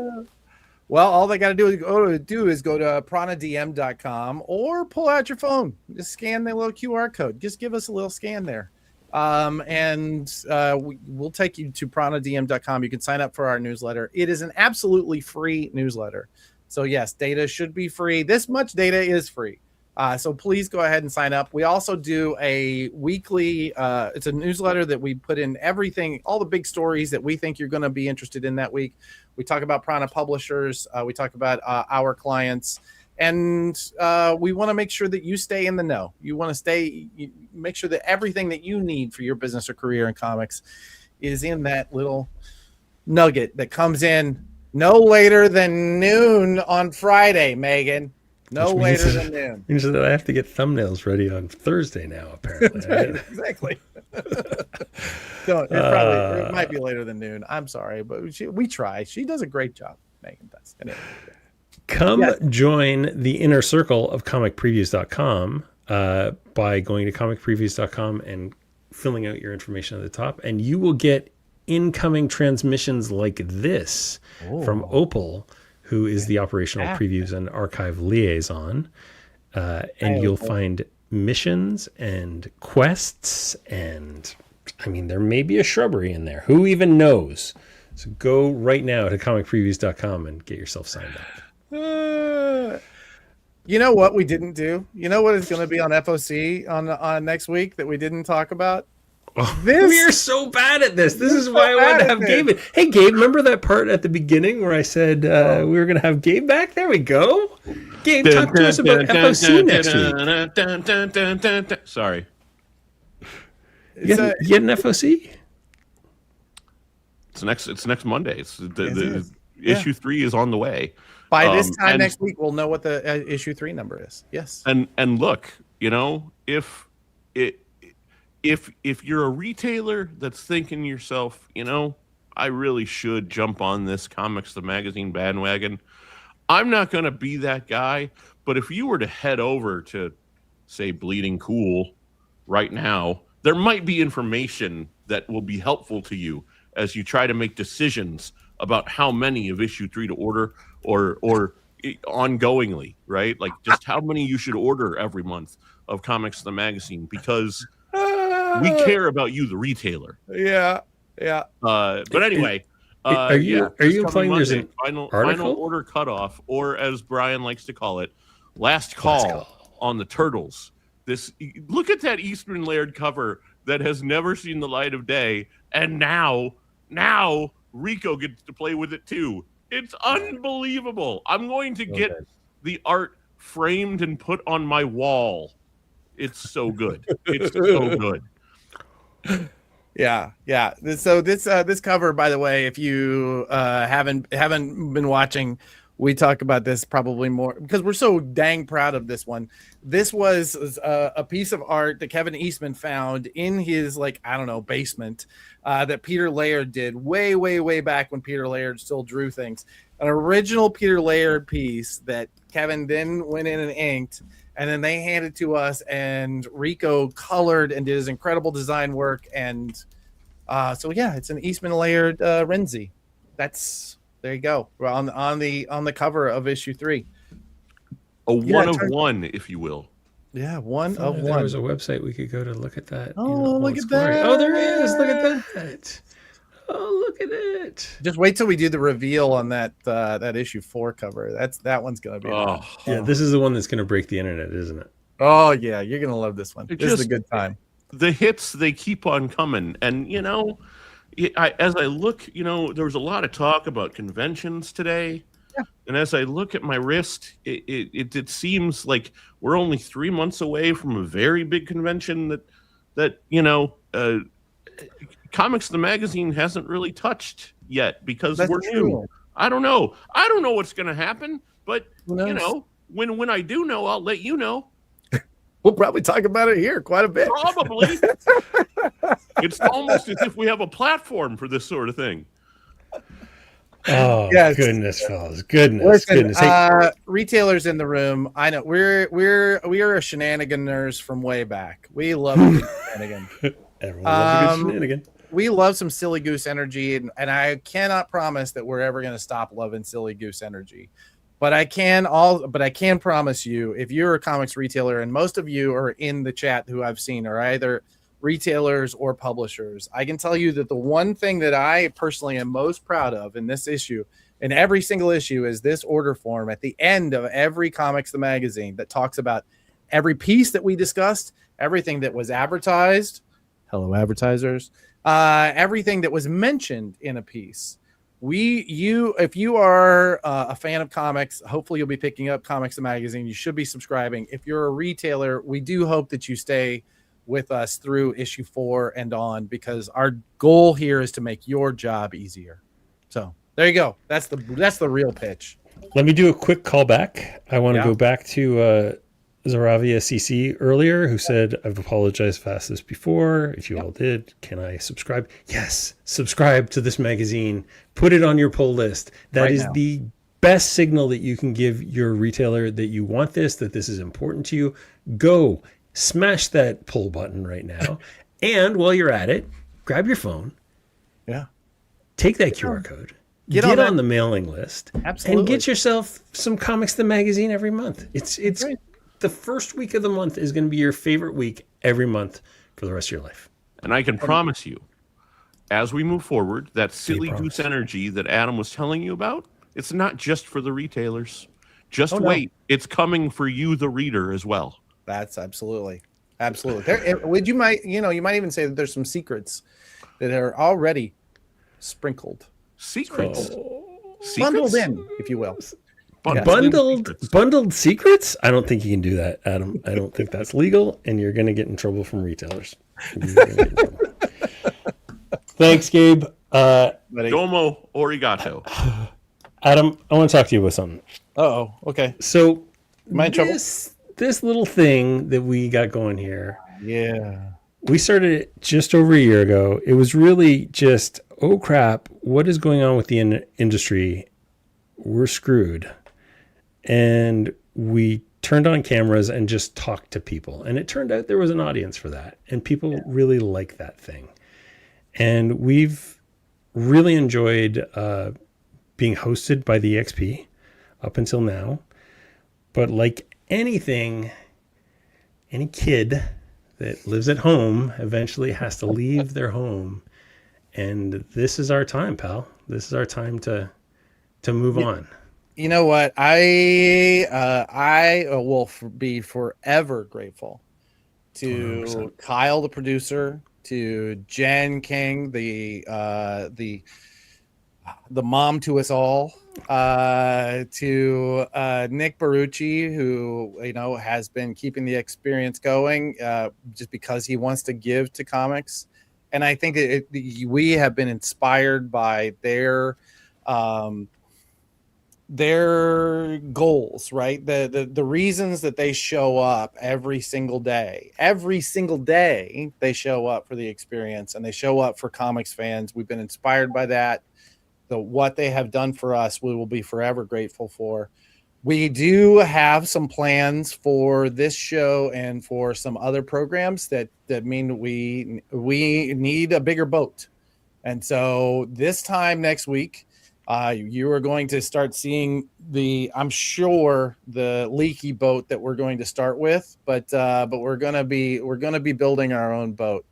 Well, all they got to do is go to pranadm.com or pull out your phone. Just scan the little QR code. Just give us a little scan there. And we'll take you to pranadm.com. You can sign up for our newsletter. It is an absolutely free newsletter. So yes, data should be free. This much data is free. So please go ahead and sign up. We also do a weekly, it's a newsletter that we put in everything, all the big stories that we think you're going to be interested in that week. We talk about Prana publishers. We talk about our clients. And we want to make sure that you stay in the know. You want to make sure that everything that you need for your business or career in comics is in that little nugget that comes in no later than noon on Friday, Megan. No later than noon. Means that I have to get thumbnails ready on Thursday now, apparently. That's right, exactly. So it might be later than noon. I'm sorry, but we try. She does a great job. Megan does. Anyway. Come join the inner circle of comicpreviews.com by going to comicpreviews.com and filling out your information at the top, and you will get incoming transmissions like this from Opal, who is the operational previews and archive liaison. And you'll find missions and quests, and I mean, there may be a shrubbery in there. Who even knows? So go right now to comicpreviews.com and get yourself signed up. You know what we didn't do? You know what is going to be on FOC on next week that we didn't talk about? We are so bad at this. This is why I wanted to have Gabe in. Hey, Gabe, remember that part at the beginning where I said we were going to have Gabe back? There we go. Gabe, talk to us about FOC next week. Sorry. You get an FOC? It's next Monday. Issue 3 is on the way. By this time next week, we'll know what the issue 3 number is. Yes. And look, if you're a retailer that's thinking to yourself, I really should jump on this Comics the Magazine bandwagon, I'm not going to be that guy. But if you were to head over to, say, Bleeding Cool right now, there might be information that will be helpful to you as you try to make decisions about how many of issue 3 to order or ongoingly, right? Like just how many you should order every month of Comics the Magazine, because we care about you, the retailer. Yeah. But anyway, are you implying there's an final article? order cutoff, or as Brian likes to call it, last call on the Turtles. Look at that Eastman Laird cover that has never seen the light of day, and now Rico gets to play with it too. It's unbelievable. I'm going to get the art framed and put on my wall. It's so good. It's so good. Yeah. So this cover, by the way, if you haven't been watching, we talk about this probably more because we're so dang proud of this one. This was a piece of art that Kevin Eastman found in his basement that Peter Laird did way back when Peter Laird still drew things. An original Peter Laird piece that Kevin then went in and inked, and then they handed to us, and Rico colored and did his incredible design work. And it's an Eastman Laird Renzi. There you go. We're on the cover of issue 3. A one of one, if you will. Yeah, one of one. There was a website we could go to look at that. Oh, look at that. Oh, there is. Look at that. Oh, look at it. Just wait till we do the reveal on that issue 4 cover. That one's gonna be. Yeah, this is the one that's gonna break the internet, isn't it? Oh yeah, you're gonna love this one. This is a good time. The hits, they keep on coming, and as I look, there was a lot of talk about conventions today. Yeah. And as I look at my wrist, it seems like we're only 3 months away from a very big convention that Comics the Magazine hasn't really touched yet, because we're new. I don't know what's going to happen, but when I do know, I'll let you know. We'll probably talk about it here quite a bit. Probably. It's almost as if we have a platform for this sort of thing. Oh, yes. Goodness, fellas. Goodness. Hey, retailers in the room. I know we are a shenaniganers from way back. We love shenanigan. Everyone loves a good shenanigan. We love some silly goose energy, and I cannot promise that we're ever going to stop loving silly goose energy. But I can promise you, if you're a comics retailer, and most of you are in the chat who I've seen are either retailers or publishers, I can tell you that the one thing that I personally am most proud of in this issue, in every single issue, is this order form at the end of every Comics the Magazine that talks about every piece that we discussed, everything that was advertised. Hello, advertisers. Everything that was mentioned in a piece. If you are a fan of comics, hopefully you'll be picking up Comics the Magazine. You should be subscribing. If you're a retailer, we do hope that you stay with us through issue 4 and on, because our goal here is to make your job easier. So there you go. That's the real pitch. Let me do a quick callback. I want to go back to Zaravia CC earlier, who said, I've apologized if I asked this before. If you all did, can I subscribe? Yes, subscribe to this magazine. Put it on your pull list. That is the best signal that you can give your retailer that you want this, that this is important to you. Go smash that pull button right now. And while you're at it, grab your phone. Yeah. Take that QR code. Get on the mailing list. Absolutely. And get yourself some Comics the Magazine every month. It's great. The first week of the month is going to be your favorite week every month for the rest of your life. And I can promise you, as we move forward, that silly goose energy that Adam was telling you about, it's not just for the retailers. Just wait. It's coming for you, the reader, as well. That's absolutely. You might even say that there's some secrets that are already sprinkled. Secrets? Bundled in, if you will. Bundled secrets? I don't think you can do that, Adam. I don't think that's legal, and you're going to get in trouble from retailers. Thanks, Gabe. Domo arigato. Adam, I want to talk to you about something. Oh, okay. So, am I in trouble? This little thing that we got going here. Yeah. We started it just over a year ago. It was really just, oh crap, what is going on with the industry? We're screwed. And we turned on cameras and just talked to people. And it turned out there was an audience for that. And people really like that thing. And we've really enjoyed being hosted by the EXP up until now. But like anything, any kid that lives at home eventually has to leave their home. And this is our time, pal. This is our time to move on. You know what? I will be forever grateful to 100%. Kyle, the producer, to Jen King, the mom to us all, to Nick Barucci, who has been keeping the experience going just because he wants to give to comics. And I think we have been inspired by their goals, right? The reasons that they show up every single day they show up for the experience, and they show up for comics fans. We've been inspired by that. What they have done for us, we will be forever grateful for. We do have some plans for this show and for some other programs that mean we need a bigger boat. And so this time next week, you are going to start seeing I'm sure the leaky boat that we're going to start with, but we're going to be building our own boat.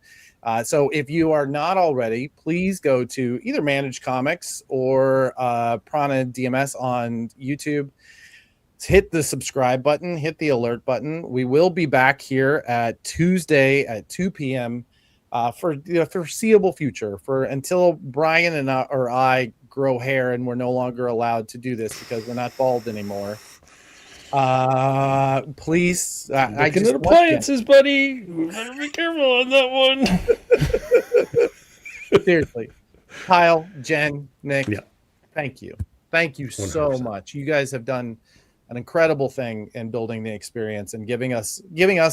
So if you are not already, please go to either Manage Comics or Prana DMS on YouTube. Hit the subscribe button, hit the alert button. We will be back here at Tuesday at 2 p.m. For the foreseeable future, until Brian and I grow hair and we're no longer allowed to do this because we're not bald anymore. Please, Looking at appliances, buddy. We better be careful on that one. Seriously, Kyle, Jen, Nick, Yeah. Thank you so 100%. much. You guys have done an incredible thing in building the experience and giving us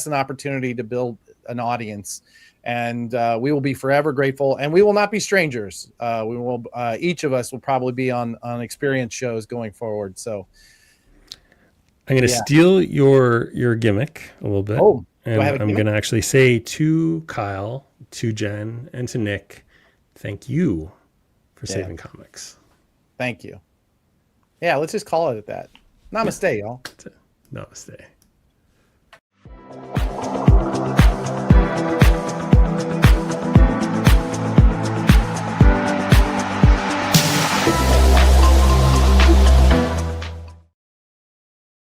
an opportunity to build an audience. And we will be forever grateful, and we will not be strangers. Each of us will probably be on experience shows going forward. So I'm going to steal your gimmick a little bit. Oh, and I'm going to actually say to Kyle, to Jen, and to Nick, thank you for saving comics. Thank you. Yeah, let's just call it at that. Namaste, y'all. Namaste.